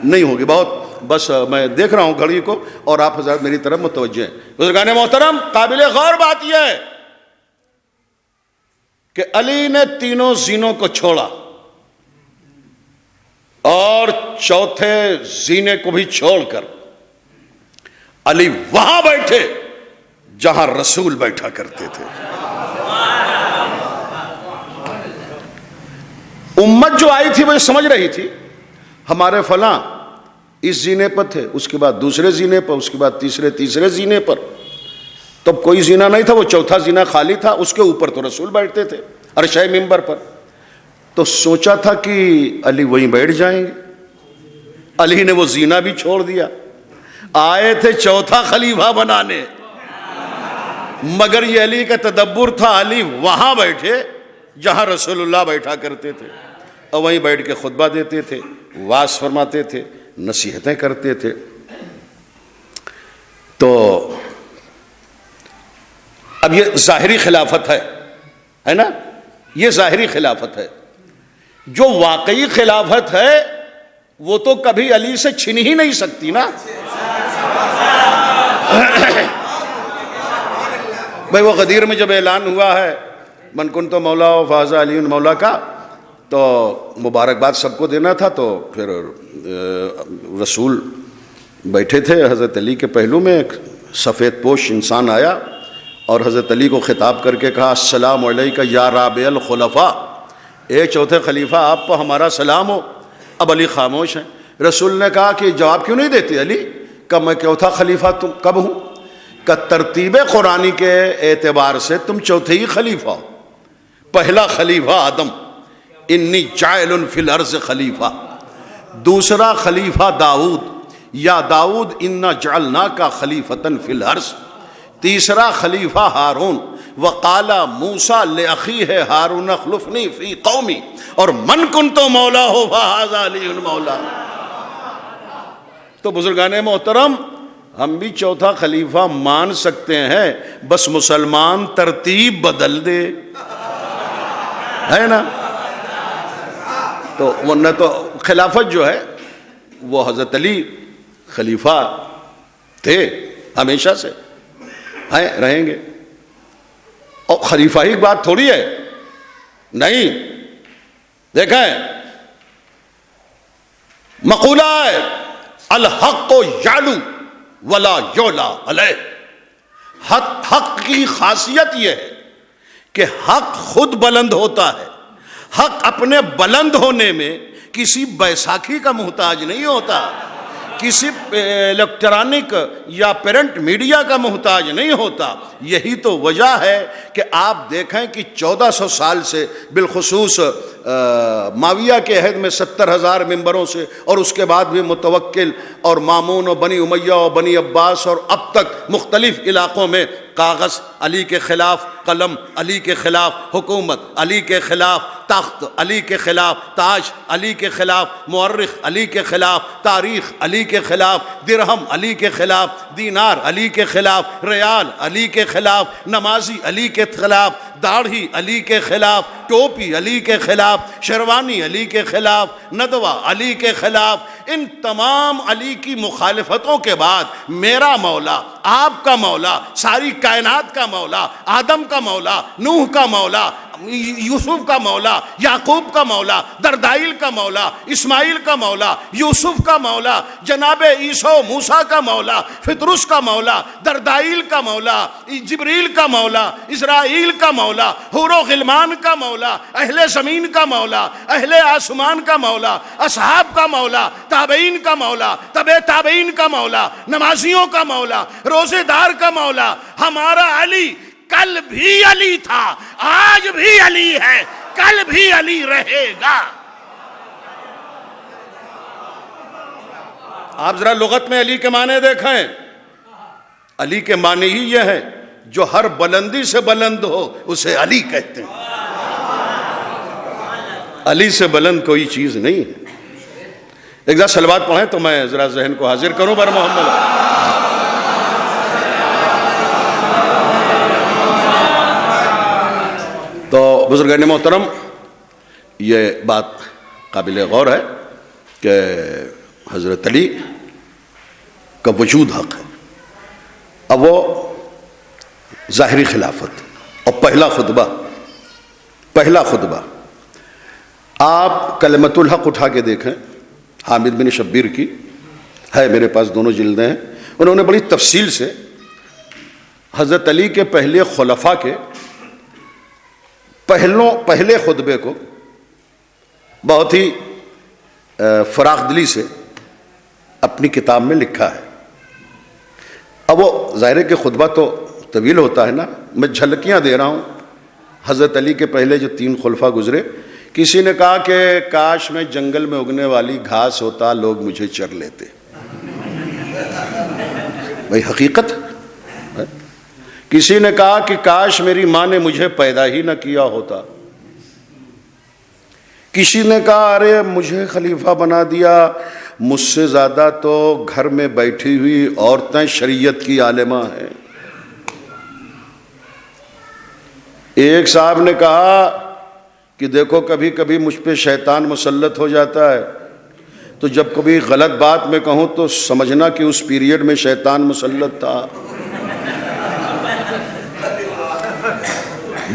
نہیں ہوگی. بہت بس میں دیکھ رہا ہوں گھڑی کو اور آپ حضرات میری طرف متوجہ ہیں. بزرگان محترم، قابل غور بات یہ ہے کہ علی نے تینوں زینوں کو چھوڑا اور چوتھے زینے کو بھی چھوڑ کر علی وہاں بیٹھے جہاں رسول بیٹھا کرتے تھے. امت جو آئی تھی وہ سمجھ رہی تھی ہمارے فلاں اس زینے پر تھے، اس کے بعد دوسرے زینے پر، اس کے بعد تیسرے زینے پر. تب کوئی زینہ نہیں تھا، وہ چوتھا زینہ خالی تھا، اس کے اوپر تو رسول بیٹھتے تھے عرشہ منبر پر. تو سوچا تھا کہ علی وہیں بیٹھ جائیں گے. علی نے وہ زینہ بھی چھوڑ دیا. آئے تھے چوتھا خلیفہ بنانے، مگر یہ علی کا تدبر تھا علی وہاں بیٹھے جہاں رسول اللہ بیٹھا کرتے تھے، اور وہیں بیٹھ کے خطبہ دیتے تھے، وعظ فرماتے تھے، نصیحتیں کرتے تھے. تو اب یہ ظاہری خلافت ہے نا، یہ ظاہری خلافت ہے. جو واقعی خلافت ہے وہ تو کبھی علی سے چھن ہی نہیں سکتی نا. بھائی وہ غدیر میں جب اعلان ہوا ہے من کنت مولا و فاز علی مولا کا، تو مبارکباد سب کو دینا تھا. تو پھر رسول بیٹھے تھے، حضرت علی کے پہلو میں ایک سفید پوش انسان آیا اور حضرت علی کو خطاب کر کے کہا السلام علیکہ یا رابع الخلفاء، اے چوتھے خلیفہ آپ کو ہمارا سلام ہو. اب علی خاموش ہیں. رسول نے کہا کہ جواب کیوں نہیں دیتے علی؟ کہ میں چوتھا خلیفہ تم کب ہوں؟ کہ ترتیب قرآنی کے اعتبار سے تم چوتھے ہی خلیفہ ہو. پہلا خلیفہ آدم، انی جاعل فی الارض خلیفہ. دوسرا خلیفہ داؤد، یا داؤد انا جعلناک خلیفۃ فی الارض. تیسرا خلیفہ ہارون، وقال موسیٰ لأخیہ ہارون اخلفنی فی قومی، اور من کنت مولا ہو فہذا علی المولا. تو بزرگان محترم، ہم بھی چوتھا خلیفہ مان سکتے ہیں، بس مسلمان ترتیب بدل دے، ہے نا. تو ورنہ تو خلافت جو ہے وہ حضرت علی خلیفہ تھے ہمیشہ سے، ہیں، رہیں گے. اور خلیفہ ہی بات تھوڑی ہے، نہیں. دیکھیں مقولہ ہے الحق یعلو ولا یعلی علیہ. حق کی خاصیت یہ ہے کہ حق خود بلند ہوتا ہے. حق اپنے بلند ہونے میں کسی بیساکھی کا محتاج نہیں ہوتا، کسی الیکٹرانک یا پرنٹ میڈیا کا محتاج نہیں ہوتا. یہی تو وجہ ہے کہ آپ دیکھیں کہ 1400 سال سے، بالخصوص معاویہ کے عہد میں 70,000 ممبروں سے، اور اس کے بعد بھی متوکل اور مامون اور بنی امیہ اور بنی عباس، اور اب تک مختلف علاقوں میں کاغذ، علی کے خلاف قلم، علی کے خلاف حکومت، علی کے خلاف تخت، علی کے خلاف تاج، علی کے خلاف مورخ، علی کے خلاف تاریخ، علی کے خلاف درہم، علی کے خلاف دینار، علی کے خلاف ریال، علی کے خلاف نمازی، علی کے خلاف داڑھی، علی کے خلاف ٹوپی، علی کے خلاف شیروانی، علی کے خلاف ندوہ، علی کے خلاف ان تمام علی کی مخالفتوں کے بعد میرا مولا، آپ کا مولا، ساری کائنات کا مولا، آدم کا مولا، نوح کا مولا، یوسف کا مولا، یعقوب کا مولا، دردائل کا مولا، اسماعیل کا مولا، یوسف کا مولا، جناب عیسیٰ موسیٰ کا مولا، فطرس کا مولا، دردائل کا مولا، جبریل کا مولا، اسرائیل کا مولا، حور و غلمان کا مولا، اہل زمین کا مولا، اہل آسمان کا مولا، اصحاب کا مولا، تابعین کا مولا، تبع تابعین کا مولا، نمازیوں کا مولا، روزے دار کا مولا، ہمارا علی کل بھی علی تھا، آج بھی علی ہے، کل بھی علی رہے گا۔ آپ ذرا لغت میں علی کے معنی دیکھیں، علی کے معنی ہی یہ ہے جو ہر بلندی سے بلند ہو اسے علی کہتے ہیں۔ علی سے بلند کوئی چیز نہیں ہے۔ ایک ذرا صلوات پڑھیں تو میں ذرا ذہن کو حاضر کروں بر محمد۔ تو بزرگان محترم، یہ بات قابل غور ہے کہ حضرت علی کا وجود حق ہے۔ اب وہ ظاہری خلافت اور پہلا خطبہ آپ کلمۃ الحق اٹھا کے دیکھیں، حامد بن شبیر کی ہے، میرے پاس دونوں جلدیں ہیں۔ انہوں نے بڑی تفصیل سے حضرت علی کے پہلے خلفاء کے پہلے خطبے کو بہت ہی فراخ دلی سے اپنی کتاب میں لکھا ہے۔ اب وہ ظاہر ہے کہ خطبہ تو طویل ہوتا ہے نا، میں جھلکیاں دے رہا ہوں۔ حضرت علی کے پہلے جو 3 خلفاء گزرے، کسی نے کہا کہ کاش میں جنگل میں اگنے والی گھاس ہوتا، لوگ مجھے چر لیتے۔ بھائی حقیقت ہے۔ کسی نے کہا کہ کاش میری ماں نے مجھے پیدا ہی نہ کیا ہوتا۔ کسی نے کہا ارے مجھے خلیفہ بنا دیا، مجھ سے زیادہ تو گھر میں بیٹھی ہوئی عورتیں شریعت کی عالمہ ہیں۔ ایک صاحب نے کہا کہ دیکھو کبھی کبھی مجھ پہ شیطان مسلط ہو جاتا ہے، تو جب کبھی غلط بات میں کہوں تو سمجھنا کہ اس پیریڈ میں شیطان مسلط تھا۔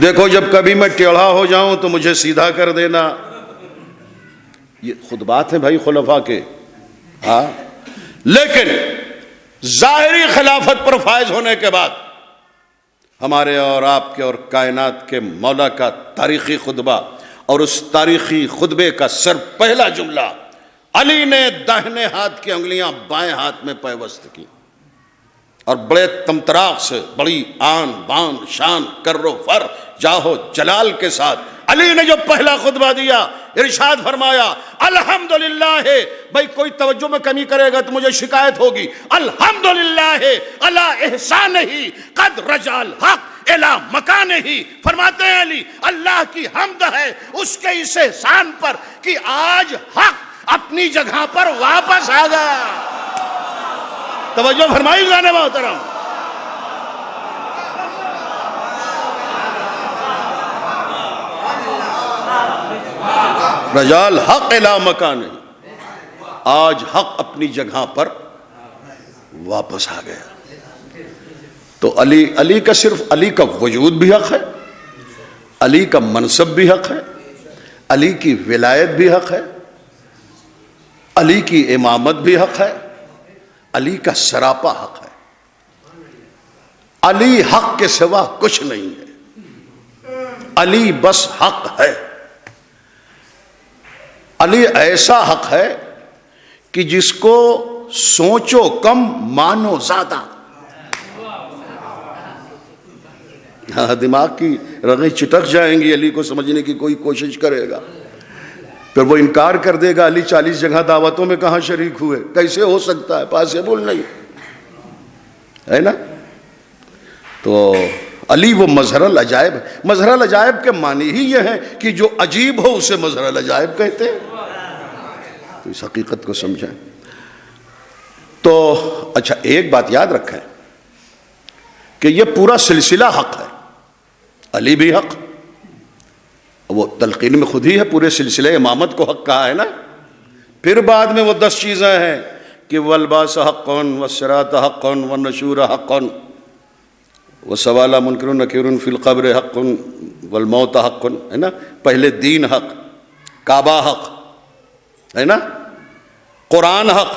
دیکھو جب کبھی میں ٹیڑھا ہو جاؤں تو مجھے سیدھا کر دینا۔ یہ خطبات ہیں بھائی خلفاء کے، ہاں۔ لیکن ظاہری خلافت پر فائز ہونے کے بعد ہمارے اور آپ کے اور کائنات کے مولا کا تاریخی خطبہ، اور اس تاریخی خطبے کا پہلا جملہ، علی نے داہنے ہاتھ کی انگلیاں بائیں ہاتھ میں پیوست کی، اور بڑے تمطراق سے، بڑی آن بان شان کر و فر جاہو جلال کے ساتھ علی نے جو پہلا خطبہ دیا، ارشاد فرمایا الحمدللہ۔ بھائی کوئی توجہ میں کمی کرے گا تو مجھے شکایت ہوگی۔ الحمدللہ علی احسانہ قد رجع الحق الی مکانہ۔ فرماتے ہیں علی اللہ کی حمد ہے اس کے اس احسان پر کہ آج حق اپنی جگہ پر واپس آ گیا۔ توجہ فرمائی جانے محترم۔ رجع الحق الی مکانہ، آج حق اپنی جگہ پر واپس آ گیا۔ تو علی کا صرف علی کا وجود بھی حق ہے، علی کا منصب بھی حق ہے، علی کی ولایت بھی حق ہے، علی کی امامت بھی حق ہے، علی کا سراپا حق ہے۔ علی حق کے سوا کچھ نہیں ہے، علی بس حق ہے۔ علی ایسا حق ہے کہ جس کو سوچو کم مانو زیادہ۔ دماغ کی رگیں چٹک جائیں گی، علی کو سمجھنے کی کوئی کوشش کرے گا، پھر وہ انکار کر دے گا علی 40 جگہ دعوتوں میں کہاں شریک ہوئے، کیسے ہو سکتا ہے، پاسبل نہیں ہے نا۔ تو علی وہ مظہر العجائب ہے. مظہر العجائب کے معنی ہی یہ ہے کہ جو عجیب ہو اسے مظہر العجائب کہتے ہیں. تو اس حقیقت کو سمجھیں. تو اچھا ایک بات یاد رکھیں کہ یہ پورا سلسلہ حق ہے. علی بھی حق، وہ تلقین میں خود ہی ہے پورے سلسلے امامت کو حق کہا ہے نا. پھر بعد میں وہ 10 چیزیں ہیں کہ والباس حق والصراط حق والنشور حق وسوال منکر نکیر فی القبر حق والموت حق، ہے نا. پہلے دین حق، کعبہ حق، ہے نا، قرآن حق.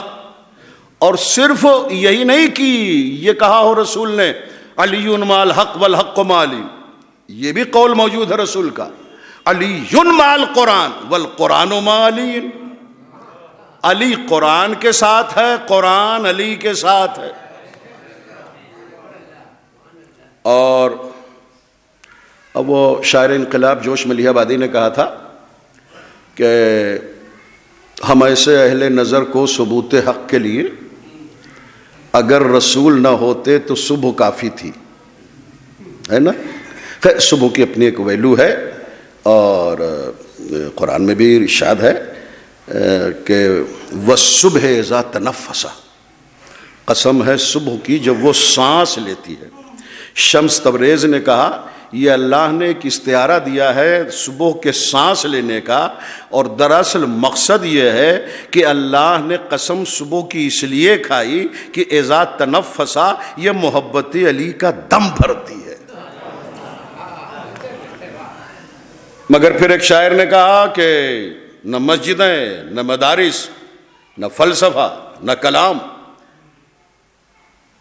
اور صرف یہی نہیں کہ یہ کہا ہو رسول نے علی مال حق والحق مالی، یہ بھی قول موجود ہے رسول کا، علی مال قرآن والقرآن مالی. علی قرآن کے ساتھ ہے، قرآن علی کے ساتھ ہے. اور اب وہ شاعر انقلاب جوش ملیح آبادی نے کہا تھا کہ ہم ایسے اہل نظر کو ثبوت حق کے لیے اگر رسول نہ ہوتے تو صبح کافی تھی، ہے نا. خیر صبح کی اپنی ایک ویلو ہے، اور قرآن میں بھی ارشاد ہے کہ والصبح اذا تنفس، قسم ہے صبح کی جب وہ سانس لیتی ہے. شمس تبریز نے کہا یہ اللہ نے ایک استعارہ دیا ہے صبح کے سانس لینے کا، اور دراصل مقصد یہ ہے کہ اللہ نے قسم صبح کی اس لیے کھائی کہ اذا تنفسا یہ محبت علی کا دم بھرتی ہے. مگر پھر ایک شاعر نے کہا کہ نہ مسجدیں، نہ مدارس، نہ فلسفہ، نہ کلام.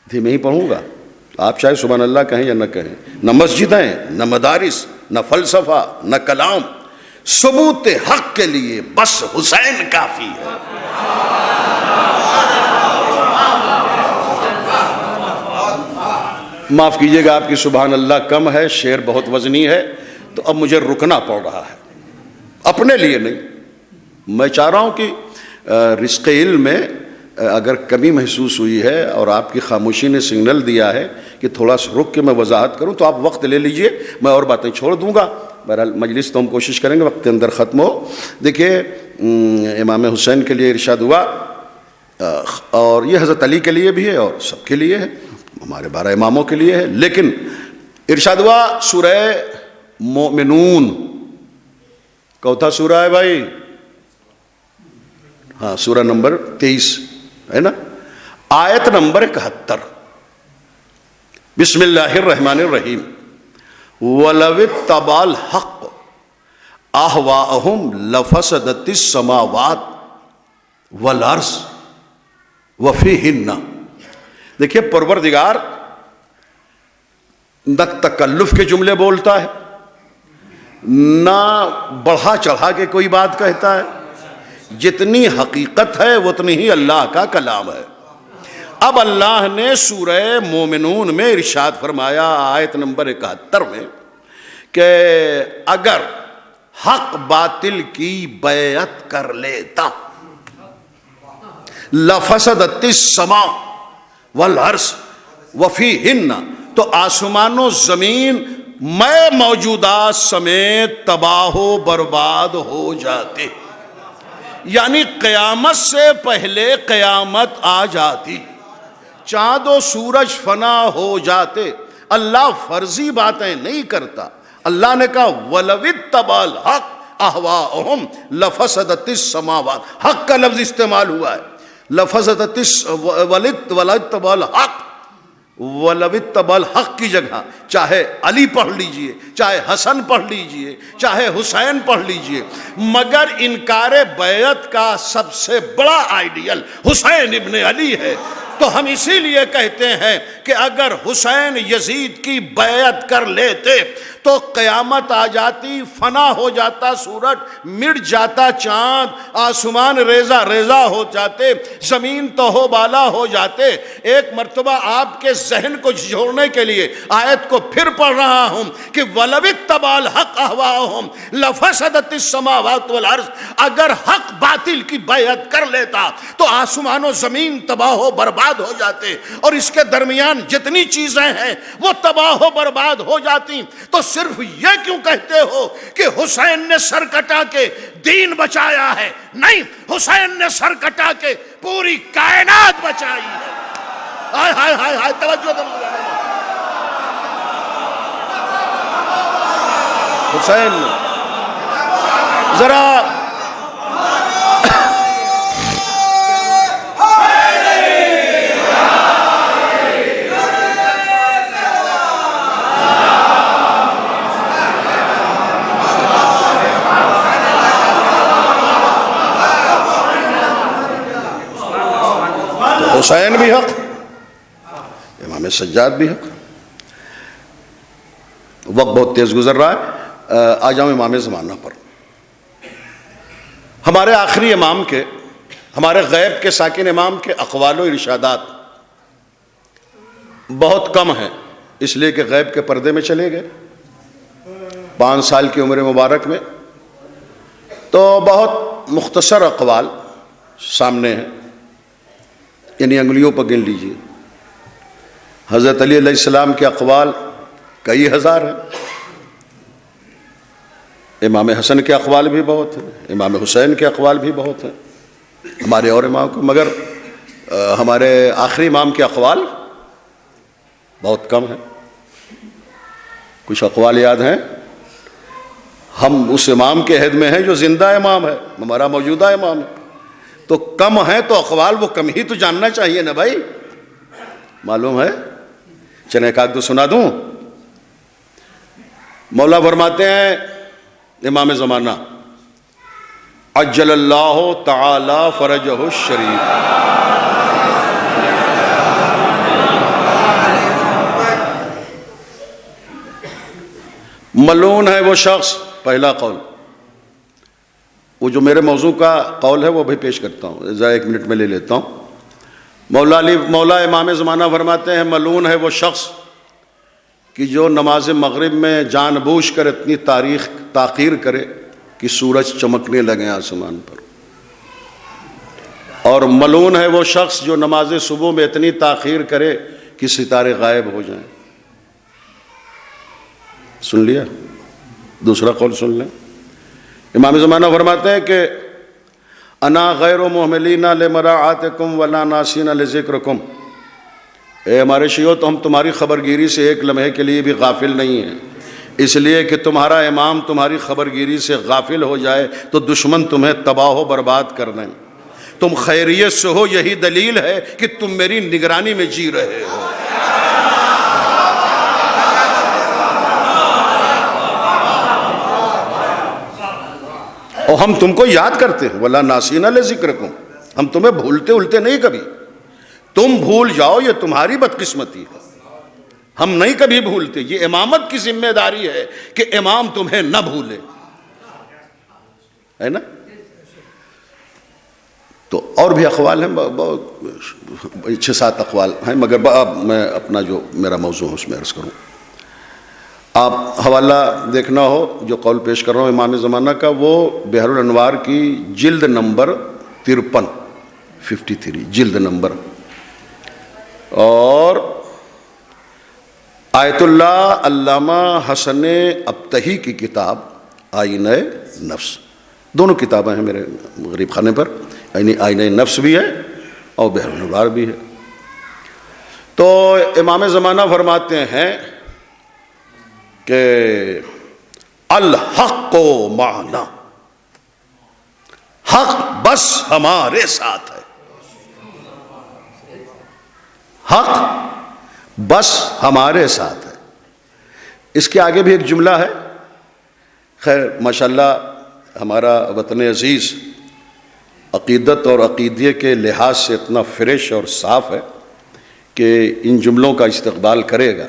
میں ہی پڑھوں گا، آپ چاہے سبحان اللہ کہیں یا نہ کہیں. نہ مسجدیں، نہ مدارس، نہ فلسفہ، نہ کلام، ثبوت حق کے لیے بس حسین کافی ہے. معاف کیجئے گا آپ کی سبحان اللہ کم ہے، شعر بہت وزنی ہے، تو اب مجھے رکنا پڑ رہا ہے. اپنے لیے نہیں، میں چاہ رہا ہوں کہ رزق علم میں اگر کمی محسوس ہوئی ہے اور آپ کی خاموشی نے سگنل دیا ہے کہ تھوڑا سا رک کے میں وضاحت کروں، تو آپ وقت لے لیجئے، میں اور باتیں چھوڑ دوں گا. بہرحال مجلس تو ہم کوشش کریں گے وقت کے اندر ختم ہو. دیکھیے امام حسین کے لیے ارشاد ہوا، اور یہ حضرت علی کے لیے بھی ہے اور سب کے لیے ہے، ہمارے 12 اماموں کے لیے ہے. لیکن ارشاد ہوا سورہ مومنون، کوتھا سورہ ہے بھائی؟ ہاں سورہ نمبر 23 ہے نا، آیت نمبر 71. بسم اللہ الرحمن الرحیم. وَلَوِ اتَّبَعَ الْحَقُّ أَهْوَاءَهُمْ لَفَسَدَتِ السَّمَاوَاتُ وَالْأَرْضُ وَفِيهِنَّ. دیکھیے پروردگار نہ تکلف کے جملے بولتا ہے، نہ بڑھا چڑھا کے کوئی بات کہتا ہے. جتنی حقیقت ہے اتنی ہی اللہ کا کلام ہے. اب اللہ نے سورہ مومنون میں ارشاد فرمایا آیت نمبر 71 میں کہ اگر حق باطل کی بیعت کر لیتا لفسدت السماء والارض وفیہن، تو آسمان و زمین میں موجودات سمیت تباہ و برباد ہو جاتے. یعنی قیامت سے پہلے قیامت آ جاتی، چاند و سورج فنا ہو جاتے. اللہ فرضی باتیں نہیں کرتا. اللہ نے کہا وَلَوِ اتَّبَعَ الْحَقُّ أَهْوَاءَهُمْ لَفَسَدَتِ السَّمَاوَاتُ. حق کا لفظ استعمال ہوا ہے. لفظت وَلَوِ الْحَقُّ، وَلَوِ اتَّبَعَ الْحَقُّ کی جگہ چاہے علی پڑھ لیجئے، چاہے حسن پڑھ لیجئے، چاہے حسین پڑھ لیجئے، مگر انکار بیعت کا سب سے بڑا آئیڈیل حسین ابن علی ہے. تو ہم اسی لیے کہتے ہیں کہ اگر حسین یزید کی بیعت کر لیتے تو قیامت آ جاتی، فنا ہو جاتا سورج، مٹ جاتا چاند، آسمان ریزہ ریزہ ہو جاتے، زمین توہو بالا ہو جاتے. ایک مرتبہ آپ کے ذہن کو جوڑنے کے لیے آیت کو پھر پڑھ رہا ہوں کہ وَلَوِ اتَّبَعَ الْحَقُّ أَهْوَاءَهُمْ لَفَسَدَتِ السَّمَاوَاتُ وَالْأَرْضُ. اگر حق باطل کی بیعت کر لیتا تو آسمان و زمین تباہ و برباد برباد ہو جاتے، اور اس کے درمیان جتنی چیزیں ہیں وہ تباہ و برباد ہو جاتی، تو صرف یہ کیوں کہتے ہو کہ حسین نے سر کٹا کے دین بچایا ہے؟ نہیں، حسین نے سر کٹا کے پوری کائنات بچائی ہے۔ ہائے ہائے ہائے ہائے، توجہ دو۔ حسین ذرا حسین بھی حق، امام سجاد بھی حق۔ وقت بہت تیز گزر رہا ہے، آ جاؤں امام زمانہ پر۔ ہمارے آخری امام کے، ہمارے غیب کے ساکن امام کے اقوال و ارشادات بہت کم ہیں، اس لیے کہ غیب کے پردے میں چلے گئے 5 سال کی عمر مبارک میں، تو بہت مختصر اقوال سامنے ہیں، یعنی انگلیوں پر گن لیجیے۔ حضرت علی علیہ السلام کے اقوال کئی ہزار ہیں، امام حسن کے اقوال بھی بہت ہیں، امام حسین کے اقوال بھی بہت ہیں، ہمارے اور امام کو، مگر ہمارے آخری امام کے اقوال بہت کم ہیں۔ کچھ اقوال یاد ہیں، ہم اس امام کے عہد میں ہیں جو زندہ امام ہے، ہمارا موجودہ امام ہے، تو کم ہیں تو اقوال وہ کم ہی تو جاننا چاہیے نا بھائی، معلوم ہے؟ چلیں ایک آدھ تو سنا دوں۔ مولا فرماتے ہیں امام زمانہ عجل اللہ تعالی فرجہ الشریف، ملعون ہے وہ شخص، پہلا قول، وہ جو میرے موضوع کا قول ہے وہ بھی پیش کرتا ہوں، ذرا 1 منٹ میں لے لیتا ہوں۔ مولا امام زمانہ فرماتے ہیں ملعون ہے وہ شخص کہ جو نماز مغرب میں جان بوجھ کر اتنی تاخیر کرے کہ سورج چمکنے لگے آسمان پر، اور ملعون ہے وہ شخص جو نماز صبح میں اتنی تاخیر کرے کہ ستارے غائب ہو جائیں۔ سن لیا؟ دوسرا قول سن لیں۔ امام زمانہ فرماتے ہیں کہ انا غیر محملین لمراعاتکم ولا ناسین لذکرکم، اے ہمارے شیعو، تو ہم تمہاری خبرگیری سے ایک لمحے کے لیے بھی غافل نہیں ہیں، اس لیے کہ تمہارا امام تمہاری خبرگیری سے غافل ہو جائے تو دشمن تمہیں تباہ و برباد کر دیں۔ تم خیریت سے ہو، یہی دلیل ہے کہ تم میری نگرانی میں جی رہے ہو۔ اور ہم تم کو یاد کرتے ہیں، وَلَا نَاسِينَ لِذِكْرِكُمْ، ہم تمہیں بھولتے التے نہیں کبھی، تم بھول جاؤ یہ تمہاری بدقسمتی ہے، ہم نہیں کبھی بھولتے، یہ امامت کی ذمہ داری ہے کہ امام تمہیں نہ بھولے، ہے نا؟ تو اور بھی اقوال ہیں، بہت 6-7 اقوال ہیں، مگر اب میں اپنا جو میرا موضوع ہے اس میں عرض کروں۔ آپ حوالہ دیکھنا ہو جو قول پیش کر رہا ہوں امام زمانہ کا، وہ بحر الانوار کی جلد نمبر 53 جلد نمبر، اور آیت اللہ علامہ حسن ابتہی کی کتاب آئینہ نفس، دونوں کتابیں ہیں میرے غریب خانے پر، آئینہ نفس بھی ہے اور بحر الانوار بھی ہے۔ تو امام زمانہ فرماتے ہیں کہ الحق معنا، حق بس ہمارے ساتھ ہے، حق بس ہمارے ساتھ ہے۔ اس کے آگے بھی ایک جملہ ہے، خیر ماشاءاللہ ہمارا وطن عزیز عقیدت اور عقیدے کے لحاظ سے اتنا فریش اور صاف ہے کہ ان جملوں کا استقبال کرے گا۔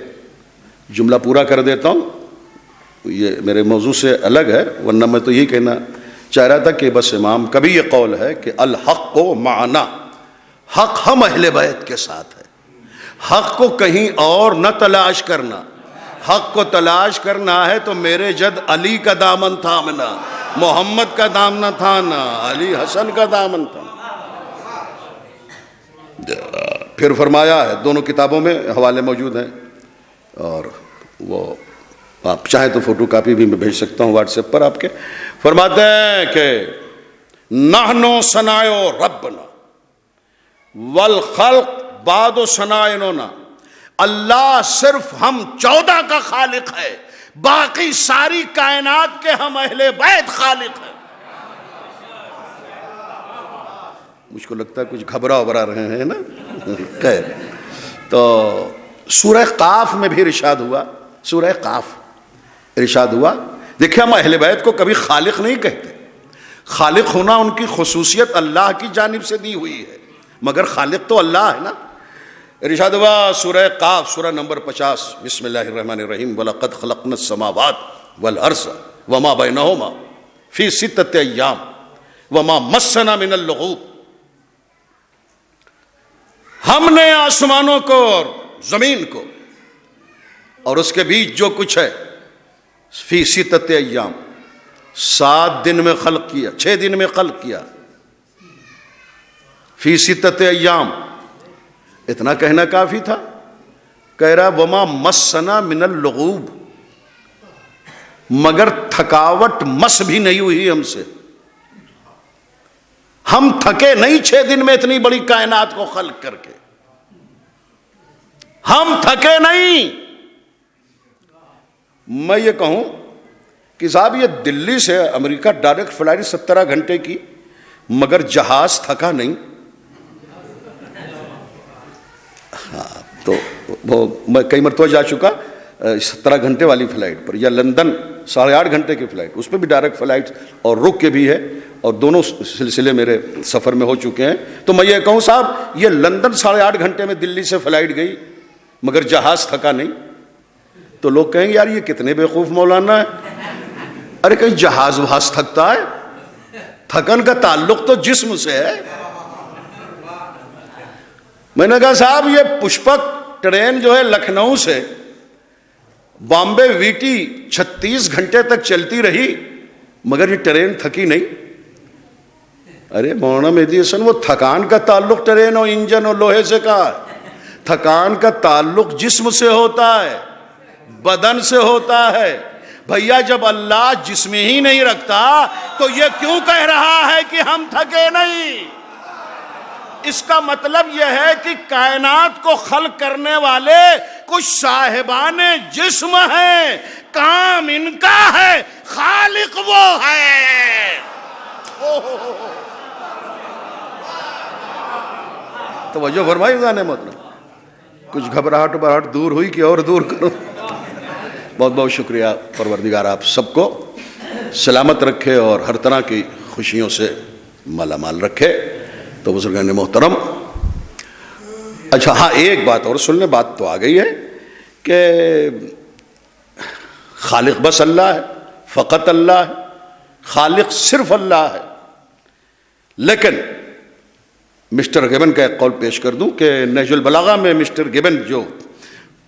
جملہ پورا کر دیتا ہوں، یہ میرے موضوع سے الگ ہے، ورنہ میں تو یہی کہنا چاہ رہا تھا کہ بس امام کا بھی یہ قول ہے کہ الحق معنا، حق ہم اہل بیت کے ساتھ ہے، حق کو کہیں اور نہ تلاش کرنا، حق کو تلاش کرنا ہے تو میرے جد علی کا دامن تھامنا، محمد کا دامن تھانا، علی حسن کا دامن تھانا۔ پھر فرمایا ہے، دونوں کتابوں میں حوالے موجود ہیں، اور وہ آپ چاہیں تو فوٹو کاپی بھی میں بھیج سکتا ہوں واٹس ایپ پر آپ کے. فرماتے ہیں کہ نحنو صنائع ربنا والخلق بعد صنائعنا، اللہ صرف ہم 14 کا خالق ہے، باقی ساری کائنات کے ہم اہل بیت خالق ہیں. مجھ کو لگتا ہے کچھ گھبرا ابھرا رہے ہیں نا. خیر، تو سورہ قاف میں بھی ارشاد ہوا، سورہ قاف ارشاد ہوا. دیکھیں، ہم اہل بیت کو کبھی خالق نہیں کہتے، خالق ہونا ان کی خصوصیت اللہ کی جانب سے دی ہوئی ہے، مگر خالق تو اللہ ہے نا. ارشاد ہوا سورہ قاف، سورہ نمبر 50، بسم اللہ الرحمن الرحیم. وَلَقَدْ خَلَقْنَا السَّمَاوَاتِ وَالْأَرْضَ وَمَا بَيْنَهُمَا فِي 6 أَيَّامٍ وَمَا مَسَّنَا مِنَ اللُّغُوبِ. ہم نے آسمانوں کو اور زمین کو اور اس کے بیچ جو کچھ ہے، فی 6 ایام، 7 دن میں خلق کیا، 6 دن میں خلق کیا. فی 6 ایام، اتنا کہنا کافی تھا. کہہ رہا وما مسنا من اللغوب، مگر تھکاوٹ مس بھی نہیں ہوئی ہم سے، ہم تھکے نہیں 6 دن میں اتنی بڑی کائنات کو خلق کر کے، ہم تھکے نہیں. میں یہ کہوں کہ صاحب یہ دلی سے امریکہ ڈائریکٹ فلائٹ 17 گھنٹے کی، مگر جہاز تھکا نہیں. ہاں، تو وہ میں کئی مرتبہ جا چکا 17 گھنٹے والی فلائٹ پر، یا لندن 8.5 گھنٹے کی فلائٹ، اس پہ بھی ڈائریکٹ فلائٹ اور رک کے بھی ہے، اور دونوں سلسلے میرے سفر میں ہو چکے ہیں. تو میں یہ کہوں صاحب یہ لندن 8.5 گھنٹے میں دلی سے فلائٹ گئی، مگر جہاز تھکا نہیں. تو لوگ کہیں گے یار یہ کتنے بیوقوف مولانا ہے. ارے کہیں جہاز وہاز تھکتا ہے؟ تھکن کا تعلق تو جسم سے ہے. میں نے کہا صاحب یہ پشپک ٹرین جو ہے لکھنؤ سے بامبے ویٹی 36 گھنٹے تک چلتی رہی، مگر یہ ٹرین تھکی نہیں. ارے مولانا مہدی حسن، وہ تھکان کا تعلق ٹرین اور انجن اور لوہے سے کہا ہے؟ تھکان کا تعلق جسم سے ہوتا ہے، بدن سے ہوتا ہے. بھیا جب اللہ جسم ہی نہیں رکھتا تو یہ کیوں کہہ رہا ہے کہ ہم تھکے نہیں؟ اس کا مطلب یہ ہے کہ کائنات کو خلق کرنے والے کچھ صاحبان جسم ہیں، کام ان کا ہے، خالق وہ ہے. توجہ فرمائی گانے محترم. کچھ گھبراہٹ وبراہٹ دور ہوئی کہ اور دور کرو. بہت بہت شکریہ. پروردگار آپ سب کو سلامت رکھے اور ہر طرح کی خوشیوں سے مالا مال رکھے. تو بزرگان محترم، اچھا ہاں ایک بات اور سن لیں، بات تو آ گئی ہے کہ خالق بس اللہ ہے، فقط اللہ ہے، خالق صرف اللہ ہے. لیکن مسٹر گبن کا ایک قول پیش کر دوں کہ نہج البلاغہ میں مسٹر گبن جو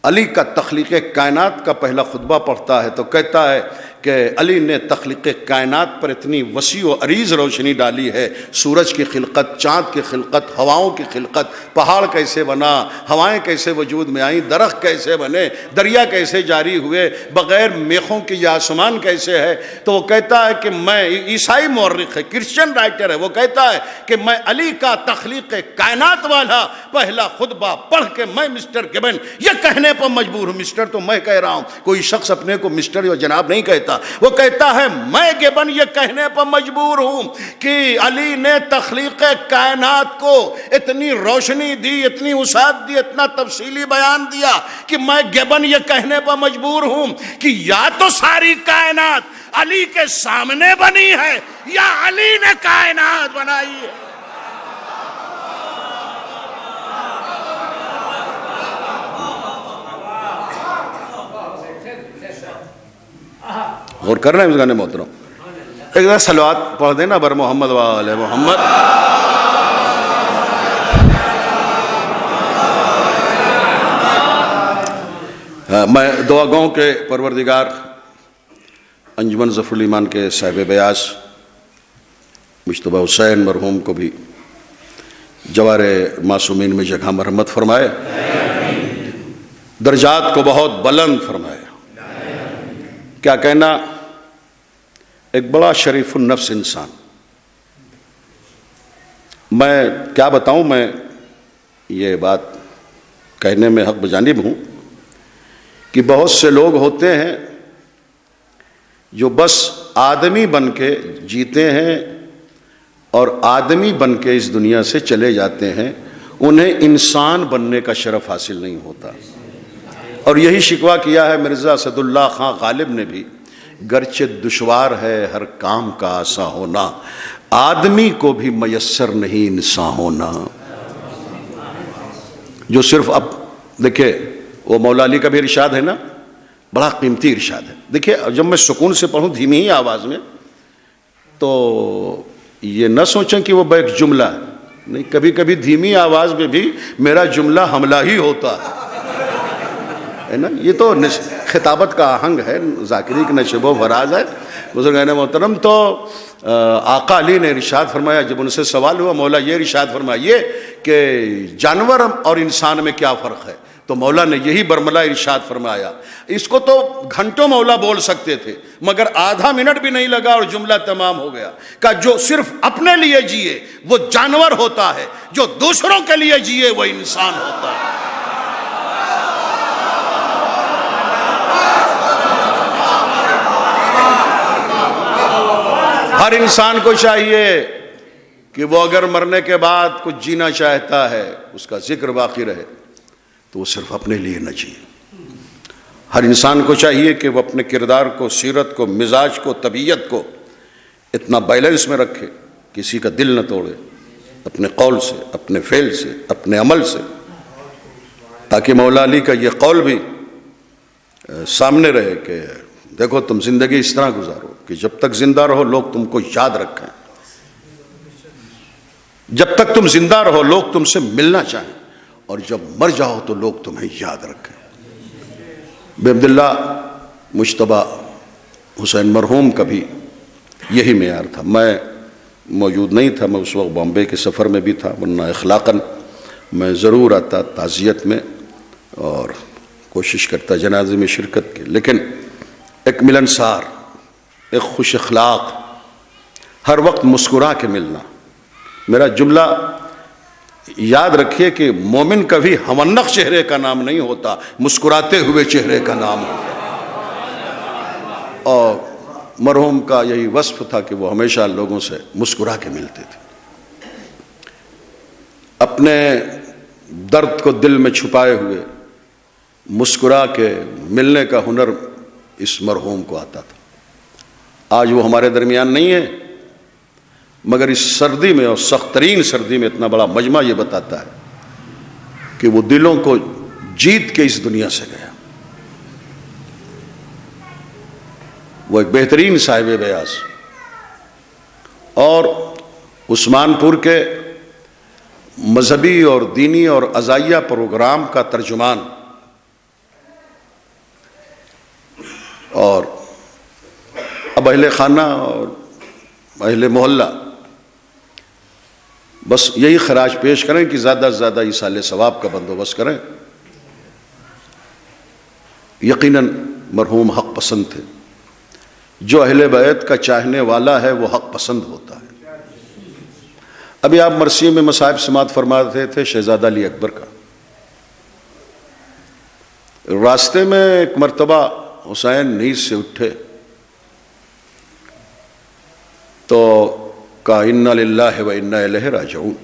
علی کا تخلیق کائنات کا پہلا خطبہ پڑھتا ہے تو کہتا ہے کہ علی نے تخلیق کائنات پر اتنی وسیع و عریض روشنی ڈالی ہے. سورج کی خلقت، چاند کی خلقت، ہواؤں کی خلقت، پہاڑ کیسے بنا، ہوائیں کیسے وجود میں آئیں، درخت کیسے بنے، دریا کیسے جاری ہوئے، بغیر میخوں کے یہ آسمان کیسے ہے. تو وہ کہتا ہے کہ میں، عیسائی مورخ ہے، کرسچن رائٹر ہے، وہ کہتا ہے کہ میں علی کا تخلیق کائنات والا پہلا خطبہ پڑھ کے میں مسٹر گبن یہ کہنے پر مجبور ہوں. مسٹر تو میں کہہ رہا ہوں، کوئی شخص اپنے کو مسٹر یا جناب نہیں کہتا. وہ کہتا ہے میں گبن یہ کہنے پر مجبور ہوں کہ علی نے تخلیق کائنات کو اتنی روشنی دی، اتنی وسعت دی، اتنا تفصیلی بیان دیا کہ میں گبن یہ کہنے پر مجبور ہوں کہ یا تو ساری کائنات علی کے سامنے بنی ہے یا علی نے کائنات بنائی ہے. غور کر رہے ہیں گانے محترم. ایک ذرا صلوات پڑھ دینا بر محمد و آل محمد. میں دعا گاؤں کے پروردگار انجمن ظفر الایمان کے صاحب بیاس مجتبیٰ حسین مرحوم کو بھی جوار معصومین میں جگہ مرحمت فرمائے، درجات کو بہت بلند فرمائے۔ کیا کہنا، ایک بڑا شریف النفس انسان، میں کیا بتاؤں، میں یہ بات کہنے میں حق بجانب ہوں کہ بہت سے لوگ ہوتے ہیں جو بس آدمی بن کے جیتے ہیں اور آدمی بن کے اس دنیا سے چلے جاتے ہیں، انہیں انسان بننے کا شرف حاصل نہیں ہوتا۔ اور یہی شکوہ کیا ہے مرزا اسد اللہ خان غالب نے بھی، گرچہ دشوار ہے ہر کام کا آساں ہونا، آدمی کو بھی میسر نہیں انسان ہونا۔ جو صرف اب دیکھیں، وہ مولا علی کا بھی ارشاد ہے نا، بڑا قیمتی ارشاد ہے۔ دیکھیں جب میں سکون سے پڑھوں دھیمی ہی آواز میں تو یہ نہ سوچیں کہ وہ ایک جملہ ہے، نہیں، کبھی کبھی دھیمی آواز میں بھی میرا جملہ حملہ ہی ہوتا ہے نا۔ یہ تو خطابت کا آہنگ ہے، ذاکری کی نشب و فراز ہے۔ بزرگان محترم، تو آقا علی نے ارشاد فرمایا، جب ان سے سوال ہوا مولا یہ ارشاد فرمائیے کہ جانور اور انسان میں کیا فرق ہے، تو مولا نے یہی برملا ارشاد فرمایا۔ اس کو تو گھنٹوں مولا بول سکتے تھے، مگر آدھا منٹ بھی نہیں لگا اور جملہ تمام ہو گیا۔ کہ جو صرف اپنے لیے جیے وہ جانور ہوتا ہے، جو دوسروں کے لیے جیے وہ انسان ہوتا ہے۔ ہر انسان کو چاہیے کہ وہ اگر مرنے کے بعد کچھ جینا چاہتا ہے، اس کا ذکر باقی رہے، تو وہ صرف اپنے لیے نہ جیے۔ ہر انسان کو چاہیے کہ وہ اپنے کردار کو، سیرت کو، مزاج کو، طبیعت کو اتنا بیلنس میں رکھے، کسی کا دل نہ توڑے، اپنے قول سے، اپنے فعل سے، اپنے عمل سے، تاکہ مولا علی کا یہ قول بھی سامنے رہے کہ دیکھو تم زندگی اس طرح گزارو کہ جب تک زندہ رہو لوگ تم کو یاد رکھیں، جب تک تم زندہ رہو لوگ تم سے ملنا چاہیں، اور جب مر جاؤ تو لوگ تمہیں یاد رکھیں۔ بے عبداللہ مجتبی حسین مرحوم کا بھی یہی معیار تھا۔ میں موجود نہیں تھا، میں اس وقت بامبے کے سفر میں بھی تھا، ورنہ اخلاقاً میں ضرور آتا تعزیت میں اور کوشش کرتا جنازے میں شرکت کی، لیکن ایک ملنسار، ایک خوش اخلاق، ہر وقت مسکرا کے ملنا۔ میرا جملہ یاد رکھیے کہ مومن کبھی ہمنق چہرے کا نام نہیں ہوتا، مسکراتے ہوئے چہرے کا نام ہوتا۔ اور مرحوم کا یہی وصف تھا کہ وہ ہمیشہ لوگوں سے مسکرا کے ملتے تھے، اپنے درد کو دل میں چھپائے ہوئے مسکرا کے ملنے کا ہنر اس مرحوم کو آتا تھا۔ آج وہ ہمارے درمیان نہیں ہے، مگر اس سردی میں اور سخت ترین سردی میں اتنا بڑا مجمع یہ بتاتا ہے کہ وہ دلوں کو جیت کے اس دنیا سے گیا۔ وہ ایک بہترین صاحب بیاض اور عثمان پور کے مذہبی اور دینی اور عزائیہ پروگرام کا ترجمان، اور اب اہل خانہ اور اہل محلہ بس یہی خراج پیش کریں کہ زیادہ سے زیادہ ایصال ثواب کا بندوبست کریں۔ یقیناً مرحوم حق پسند تھے، جو اہل بیت کا چاہنے والا ہے وہ حق پسند ہوتا ہے۔ ابھی آپ مرثیے میں مصائب سماعت فرماتے تھے شہزادہ علی اکبر کا۔ راستے میں ایک مرتبہ حسین نیند سے اٹھے تو کہا انا للہ و انا الیہ راجعون۔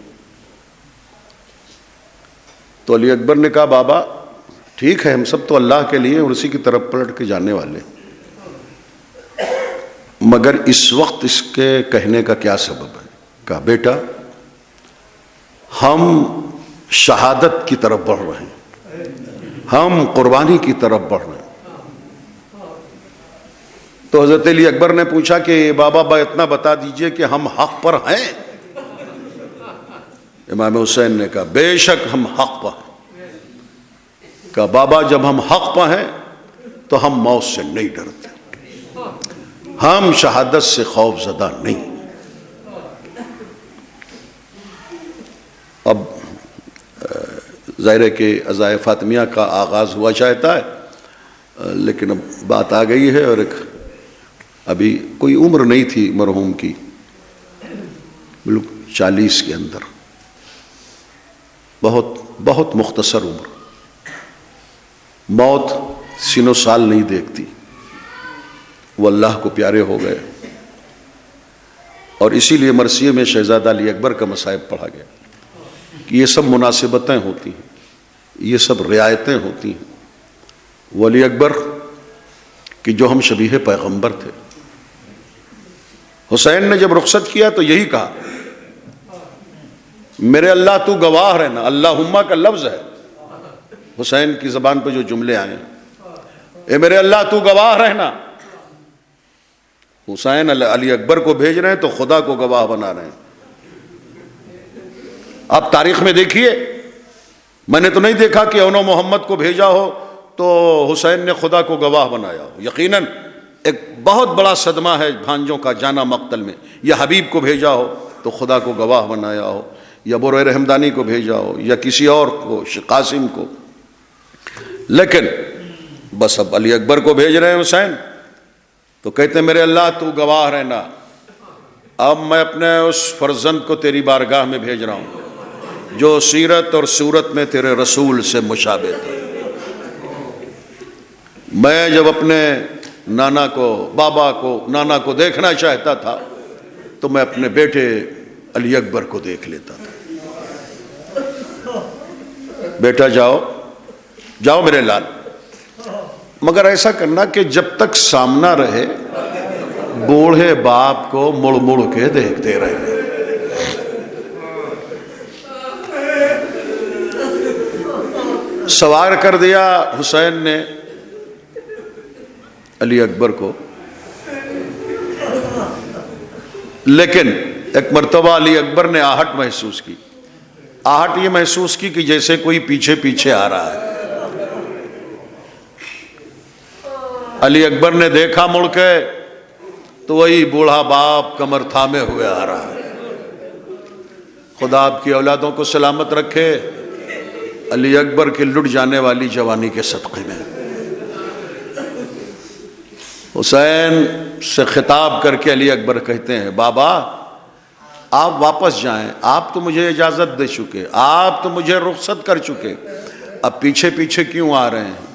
تو علی اکبر نے کہا بابا ٹھیک ہے، ہم سب تو اللہ کے لیے اور اسی کی طرف پلٹ کے جانے والے، مگر اس وقت اس کے کہنے کا کیا سبب ہے؟ کہا بیٹا ہم شہادت کی طرف بڑھ رہے ہیں، ہم قربانی کی طرف بڑھ رہے ہیں۔ تو حضرت علی اکبر نے پوچھا کہ بابا اتنا بتا دیجئے کہ ہم حق پر ہیں؟ امام حسین نے کہا بے شک ہم حق پر ہیں۔ کہا بابا جب ہم حق پر ہیں تو ہم موت سے نہیں ڈرتے، ہم شہادت سے خوف زدہ نہیں۔ اب ظاہر ہے کہ عزائے فاطمیہ کا آغاز ہوا چاہتا ہے، لیکن اب بات آ گئی ہے، اور ایک ابھی کوئی عمر نہیں تھی مرحوم کی، بالکل 40 کے اندر، بہت بہت مختصر عمر، موت سن و سال نہیں دیکھتی، وہ اللہ کو پیارے ہو گئے، اور اسی لیے مرثیے میں شہزادہ علی اکبر کا مصائب پڑھا گیا کہ یہ سب مناسبتیں ہوتی ہیں، یہ سب رعایتیں ہوتی ہیں، وہ علی اکبر کہ جو ہم شبیہ پیغمبر تھے۔ حسین نے جب رخصت کیا تو یہی کہا، میرے اللہ تو گواہ رہنا، اللہم کا لفظ ہے حسین کی زبان پہ جو جملے آئے ہیں، اے میرے اللہ تو گواہ رہنا۔ حسین علی اکبر کو بھیج رہے ہیں تو خدا کو گواہ بنا رہے ہیں۔ آپ تاریخ میں دیکھیے، میں نے تو نہیں دیکھا کہ انہوں محمد کو بھیجا ہو تو حسین نے خدا کو گواہ بنایا ہو۔ یقیناً ایک بہت بڑا صدمہ ہے بھانجوں کا جانا مقتل میں، یا حبیب کو بھیجا ہو تو خدا کو گواہ بنایا ہو، یا برویر حمدانی کو بھیجا ہو، یا کسی اور کو، قاسم کو، لیکن بس اب علی اکبر کو بھیج رہے ہیں حسین، تو کہتے ہیں میرے اللہ تو گواہ رہنا، اب میں اپنے اس فرزند کو تیری بارگاہ میں بھیج رہا ہوں جو سیرت اور صورت میں تیرے رسول سے مشابہ تھا۔ میں جب اپنے نانا کو، بابا کو، نانا کو دیکھنا چاہتا تھا تو میں اپنے بیٹے علی اکبر کو دیکھ لیتا تھا۔ بیٹا جاؤ جاؤ میرے لال، مگر ایسا کرنا کہ جب تک سامنا رہے بوڑھے باپ کو مڑ مڑ کے دیکھتے رہے۔ سوار کر دیا حسین نے علی اکبر کو، لیکن ایک مرتبہ علی اکبر نے آہٹ محسوس کی، آہٹ یہ محسوس کی کہ جیسے کوئی پیچھے پیچھے آ رہا ہے۔ علی اکبر نے دیکھا مڑ کے تو وہی بوڑھا باپ کمر تھامے ہوئے آ رہا ہے۔ خدا آپ کی اولادوں کو سلامت رکھے علی اکبر کے لٹ جانے والی جوانی کے صدقے میں۔ حسین سے خطاب کر کے علی اکبر کہتے ہیں، بابا آپ واپس جائیں، آپ تو مجھے اجازت دے چکے، آپ تو مجھے رخصت کر چکے، اب پیچھے پیچھے کیوں آ رہے ہیں؟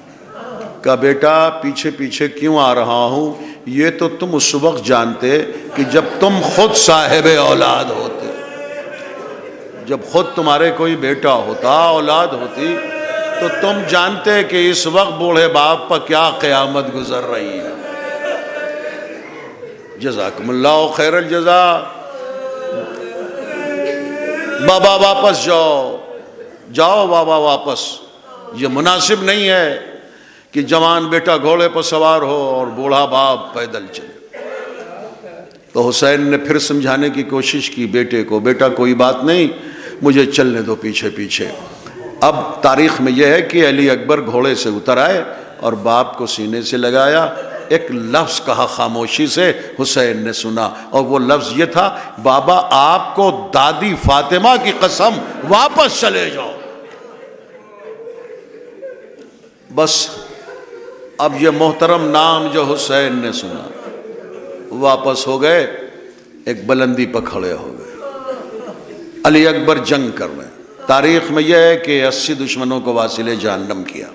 کہا بیٹا پیچھے پیچھے کیوں آ رہا ہوں یہ تو تم اس وقت جانتے کہ جب تم خود صاحب اولاد ہوتے، جب خود تمہارے کوئی بیٹا ہوتا، اولاد ہوتی، تو تم جانتے کہ اس وقت بوڑھے باپ پر کیا قیامت گزر رہی ہے۔ جزاکم اللہ خیر الجزا۔ بابا واپس جاؤ، جاؤ بابا واپس، یہ مناسب نہیں ہے کہ جوان بیٹا گھوڑے پر سوار ہو اور بوڑھا باپ پیدل چلے۔ تو حسین نے پھر سمجھانے کی کوشش کی بیٹے کو، بیٹا کوئی بات نہیں، مجھے چلنے دو پیچھے پیچھے۔ اب تاریخ میں یہ ہے کہ علی اکبر گھوڑے سے اتر آئے اور باپ کو سینے سے لگایا، ایک لفظ کہا خاموشی سے، حسین نے سنا، اور وہ لفظ یہ تھا، بابا آپ کو دادی فاطمہ کی قسم واپس چلے جاؤ۔ بس اب یہ محترم نام جو حسین نے سنا، واپس ہو گئے، ایک بلندی پر کھڑے ہو گئے۔ علی اکبر جنگ کر رہے ہیں۔ تاریخ میں یہ ہے کہ 80 دشمنوں کو واصل جہنم کیا،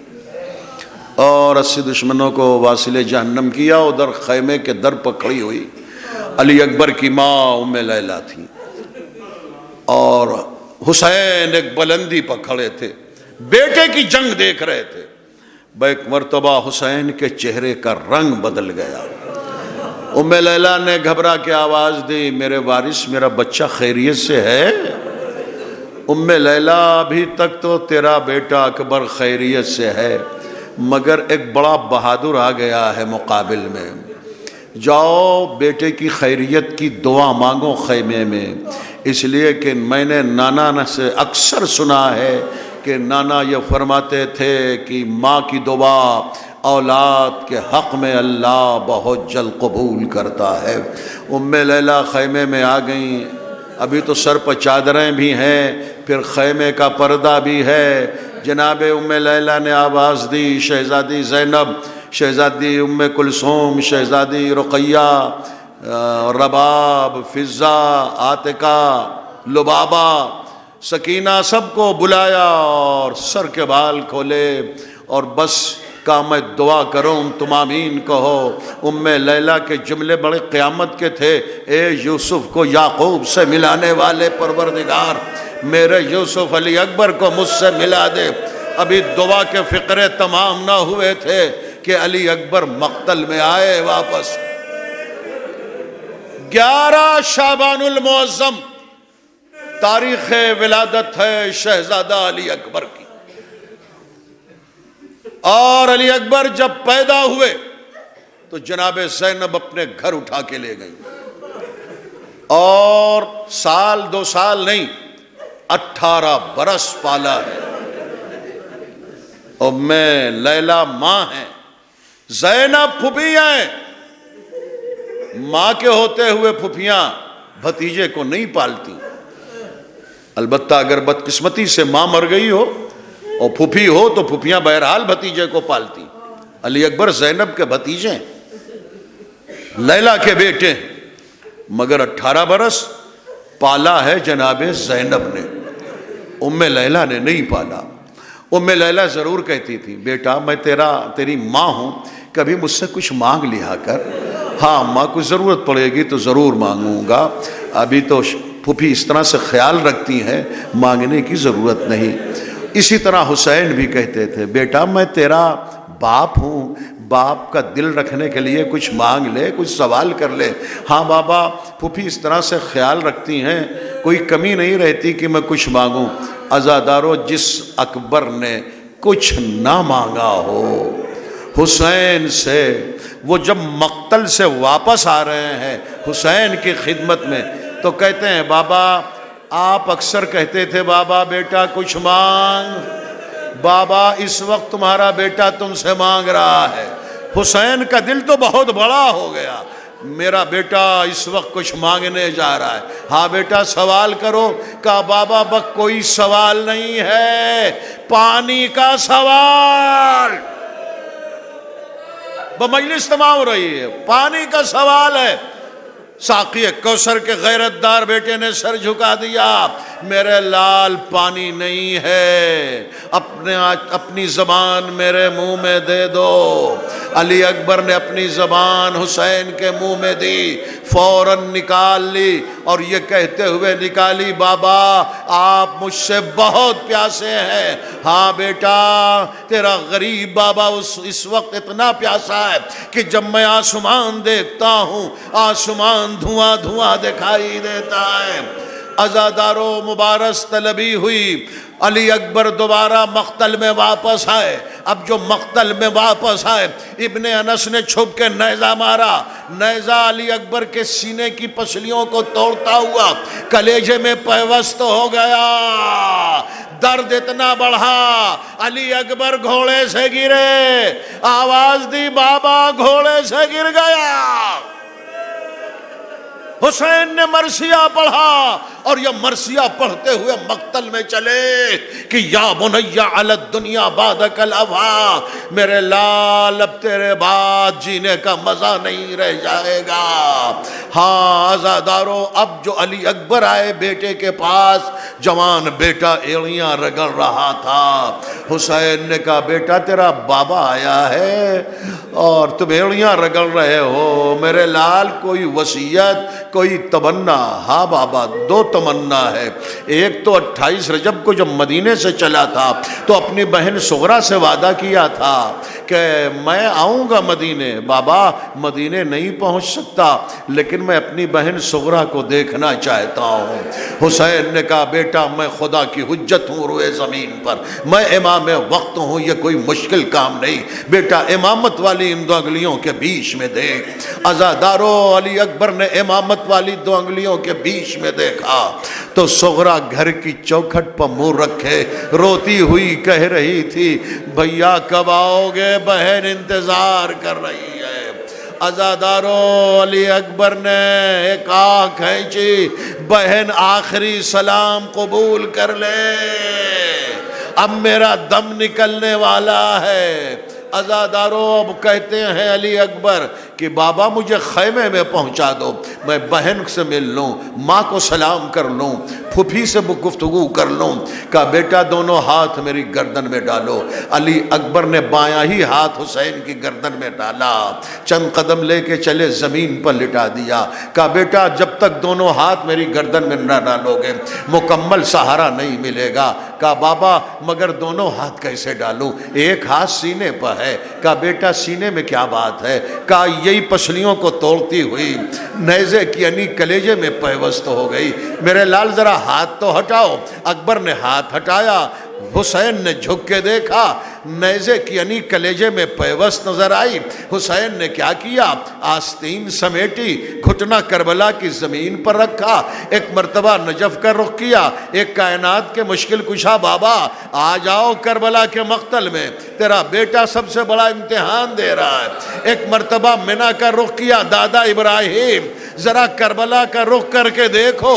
اور 80 دشمنوں کو واصل جہنم کیا۔ ادھر خیمے کے در پر کھڑی ہوئی علی اکبر کی ماں ام لیلہ تھی، اور حسین ایک بلندی پر کھڑے تھے، بیٹے کی جنگ دیکھ رہے تھے۔ ایک مرتبہ حسین کے چہرے کا رنگ بدل گیا۔ ام لیلہ نے گھبرا کے آواز دی، میرے وارث میرا بچہ خیریت سے ہے؟ ام لیلہ ابھی تک تو تیرا بیٹا اکبر خیریت سے ہے، مگر ایک بڑا بہادر آ گیا ہے مقابل میں، جاؤ بیٹے کی خیریت کی دعا مانگو خیمے میں، اس لیے کہ میں نے نانا سے اکثر سنا ہے کہ نانا یہ فرماتے تھے کہ ماں کی دعا اولاد کے حق میں اللہ بہت جلد قبول کرتا ہے۔ ام لیلہ خیمے میں آ گئیں، ابھی تو سر پر چادریں بھی ہیں، پھر خیمے کا پردہ بھی ہے۔ جناب ام لیلہ نے آواز دی، شہزادی زینب، شہزادی ام کلثوم، شہزادی رقیہ، رباب، فضہ، عاتقہ، لبابہ، سکینہ، سب کو بلایا اور سر کے بال کھولے اور بس کہا میں دعا کروں تم آمین کہو۔ ام لیلہ کے جملے بڑے قیامت کے تھے، اے یوسف کو یعقوب سے ملانے والے پروردگار، میرے یوسف علی اکبر کو مجھ سے ملا دے۔ ابھی دعا کے فقرے تمام نہ ہوئے تھے کہ علی اکبر مقتل میں آئے واپس۔ 11 شعبان المعظم تاریخ ولادت ہے شہزادہ علی اکبر کی، اور علی اکبر جب پیدا ہوئے تو جناب زینب اپنے گھر اٹھا کے لے گئی، اور سال 2 سال نہیں 18 برس پالا ہے۔ اور میں لیلہ ماں ہیں، زینب پھوپھی ہیں۔ ماں کے ہوتے ہوئے پھوپھیاں بھتیجے کو نہیں پالتی، البتہ اگر بدقسمتی سے ماں مر گئی ہو اور پھوپھی ہو تو پھوپھیاں بہرحال بھتیجے کو پالتی۔ علی اکبر زینب کے بھتیجے ہیں، لیلہ کے بیٹے ہیں، مگر 18 برس پالا ہے جناب زینب نے، ام لیلہ نے نہیں پالا۔ ام لیلہ ضرور کہتی تھی بیٹا میں تیری ماں ہوں، کبھی مجھ سے کچھ مانگ لیا کر، ہاں ماں کو ضرورت پڑے گی تو ضرور مانگوں گا، ابھی تو پھوپھی اس طرح سے خیال رکھتی ہیں، مانگنے کی ضرورت نہیں۔ اسی طرح حسین بھی کہتے تھے بیٹا میں تیرا باپ ہوں، باپ کا دل رکھنے کے لیے کچھ مانگ لے، کچھ سوال کر لے۔ ہاں بابا پھوپھی اس طرح سے خیال رکھتی ہیں، کوئی کمی نہیں رہتی کہ میں کچھ مانگوں۔ عزادارو جس اکبر نے کچھ نہ مانگا ہو حسین سے، وہ جب مقتل سے واپس آ رہے ہیں حسین کی خدمت میں تو کہتے ہیں بابا آپ اکثر کہتے تھے بابا بیٹا کچھ مانگ، بابا اس وقت تمہارا بیٹا تم سے مانگ رہا ہے۔ حسین کا دل تو بہت بڑا ہو گیا، میرا بیٹا اس وقت کچھ مانگنے جا رہا ہے، ہاں بیٹا سوال کرو۔ کہا بابا بس کوئی سوال نہیں ہے، پانی کا سوال۔ مجلس تمام ہو رہی ہے، پانی کا سوال ہے۔ ساقی کوثر کے غیرت دار بیٹے نے سر جھکا دیا، میرے لال پانی نہیں ہے، اپنی زبان میرے منہ میں دے دو۔ علی اکبر نے اپنی زبان حسین کے منہ میں دی، فوراً نکال لی اور یہ کہتے ہوئے نکالی بابا آپ مجھ سے بہت پیاسے ہیں۔ ہاں بیٹا تیرا غریب بابا اس وقت اتنا پیاسا ہے کہ جب میں آسمان دیکھتا ہوں آسمان دھواں دھواں دکھائی دیتا ہے۔ عزادارو مبارس طلبی ہوئی، علی اکبر دوبارہ مقتل میں واپس آئے۔ اب جو مقتل میں واپس آئے ابن انس نے چھپ کے نیزہ مارا، نیزہ علی اکبر کے سینے کی پسلیوں کو توڑتا ہوا کلیجے میں پیوست ہو گیا، درد اتنا بڑھا علی اکبر گھوڑے سے گرے، آواز دی بابا گھوڑے سے گر گیا۔ حسین نے مرثیہ پڑھا اور یہ مرثیہ پڑھتے ہوئے مقتل میں چلے کہ یا بنی علی الدنیا بعدک الوفا، میرے لال اب تیرے بعد جینے کا مزہ نہیں رہ جائے گا۔ ہاں عزادارو اب جو علی اکبر آئے بیٹے کے پاس، جوان بیٹا ایڑیاں رگڑ رہا تھا۔ حسین نے کہا بیٹا تیرا بابا آیا ہے اور تم ایڑیاں رگڑ رہے ہو، میرے لال کوئی وصیت کوئی تمنا؟ ہاں بابا 2 تمنا ہے، ایک تو 28 رجب کو جب مدینے سے چلا تھا تو اپنی بہن صغرا سے وعدہ کیا تھا کہ میں آؤں گا مدینے، بابا مدینے نہیں پہنچ سکتا لیکن میں اپنی بہن صغرا کو دیکھنا چاہتا ہوں۔ حسین نے کہا بیٹا میں خدا کی حجت ہوں روئے زمین پر، میں امام وقت ہوں، یہ کوئی مشکل کام نہیں، بیٹا امامت والی ان 2 انگلیوں کے بیچ میں دیکھ۔ عزادارو علی اکبر نے امامت والی 2 انگلیوں کے بیچ میں دیکھا تو صغرا گھر کی چوکھٹ پر منہ رکھے روتی ہوئی کہہ رہی تھی بھیا کب آؤ گے، بہن انتظار کر رہی ہے۔ عزادارو علی اکبر نے ایک آنکھ کھینچی، بہن آخری سلام قبول کر لے، اب میرا دم نکلنے والا ہے۔ عزادارو اب کہتے ہیں علی اکبر کہ بابا مجھے خیمے میں پہنچا دو، میں بہن سے مل لوں، ماں کو سلام کر لوں، پھوپھی سے گفتگو کر لوں۔ کہا بیٹا دونوں ہاتھ میری گردن میں ڈالو۔ علی اکبر نے بایاں ہی ہاتھ حسین کی گردن میں ڈالا، چند قدم لے کے چلے زمین پر لٹا دیا۔ کہا بیٹا جب تک دونوں ہاتھ میری گردن میں نہ ڈالو گے مکمل سہارا نہیں ملے گا۔ کہا بابا مگر دونوں ہاتھ کیسے ڈالوں؟ ایک ہاتھ سینے پر ہے۔ کہا بیٹا سینے میں کیا بات ہے؟ کہا یہی پسلیوں کو توڑتی ہوئی نیزے کی یعنی کلیجے میں پیوست ہو گئی۔ میرے لال ذرا ہاتھ تو ہٹاؤ۔ اکبر نے ہاتھ ہٹایا، حسین نے جھک کے دیکھا، نیزے کی یعنی کلیجے میں پیوست نظر آئی۔ حسین نے کیا کیا؟ آستین سمیٹی، گھٹنا کربلا کی زمین پر رکھا، ایک مرتبہ نجف کا رخ کیا۔ ایک کائنات کے مشکل کشا بابا آ جاؤ کربلا کے مقتل میں، تیرا بیٹا سب سے بڑا امتحان دے رہا ہے۔ ایک مرتبہ منا کا رخ کیا، دادا ابراہیم ذرا کربلا کا رخ کر کے دیکھو،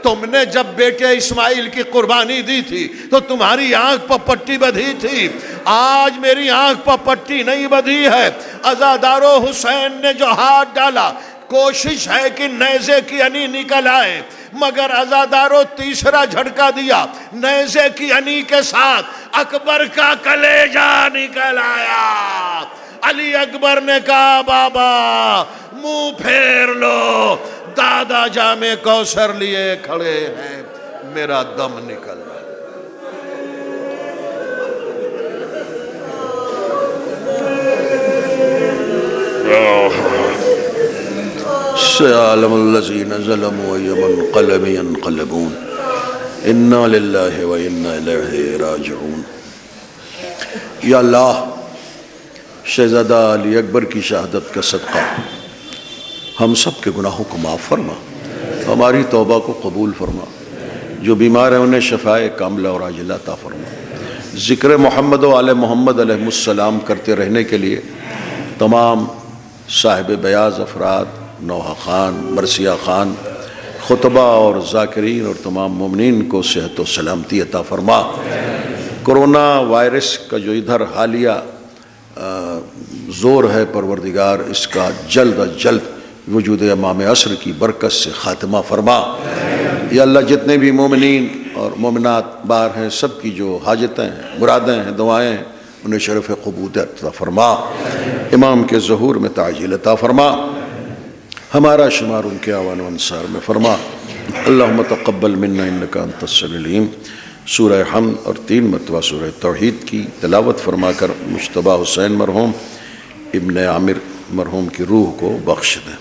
تم نے جب بیٹے اسماعیل کی قربانی دی تھی تو تمہاری آنکھ پر پٹی بدھی تھی، آج میری آنکھ پر پٹی نہیں بدھی ہے۔ عزادارو حسین نے جو ہاتھ ڈالا کوشش ہے کہ نیزے کی انی نکل آئے، مگر عزادارو تیسرا جھٹکا دیا، نیزے کی انی کے ساتھ اکبر کا کلیجہ نکل آیا۔ علی اکبر نے کہا بابا منہ پھیر لو، دادا جام کوثر لیے کھڑے ہیں، میرا دم نکل رہا ہے۔ سيعلم الذين ظلموا أي منقلب ينقلبون إنا لله وإنا إليه راجعون۔ یا اللہ شہزادہ علی اکبر کی شہادت کا صدقہ ہم سب کے گناہوں کو معاف فرما، ہماری توبہ کو قبول فرما، جو بیمار ہیں انہیں شفائے کاملہ اور عاجلہ عطا فرما۔ ذکر محمد و آل محمد علیہ السلام کرتے رہنے کے لیے تمام صاحب بیاض افراد، نوحہ خان، مرثیہ خان، خطبہ اور ذاکرین اور تمام مومنین کو صحت و سلامتی عطا فرما۔ کرونا وائرس کا جو ادھر حالیہ زور ہے پروردگار، اس کا جلد از جلد وجود امام عصر کی برکت سے خاتمہ فرما۔ یا اللہ جتنے بھی مومنین اور مومنات باہر ہیں سب کی جو حاجتیں ہیں، مرادیں ہیں، دعائیں ہیں، انہیں شرف قبول عطا فرما، امام کے ظہور میں تعجیل عطا فرما، ہمارا شمار ان کے اعوان و انصار میں فرما۔ اللہم تقبل منا انکا انت السمیع العلیم۔ سورہ حمد اور 3 مرتبہ سورہ توحید کی تلاوت فرما کر مجتبیٰ حسین مرحوم ابن عامر مرحوم کی روح کو بخش دیں۔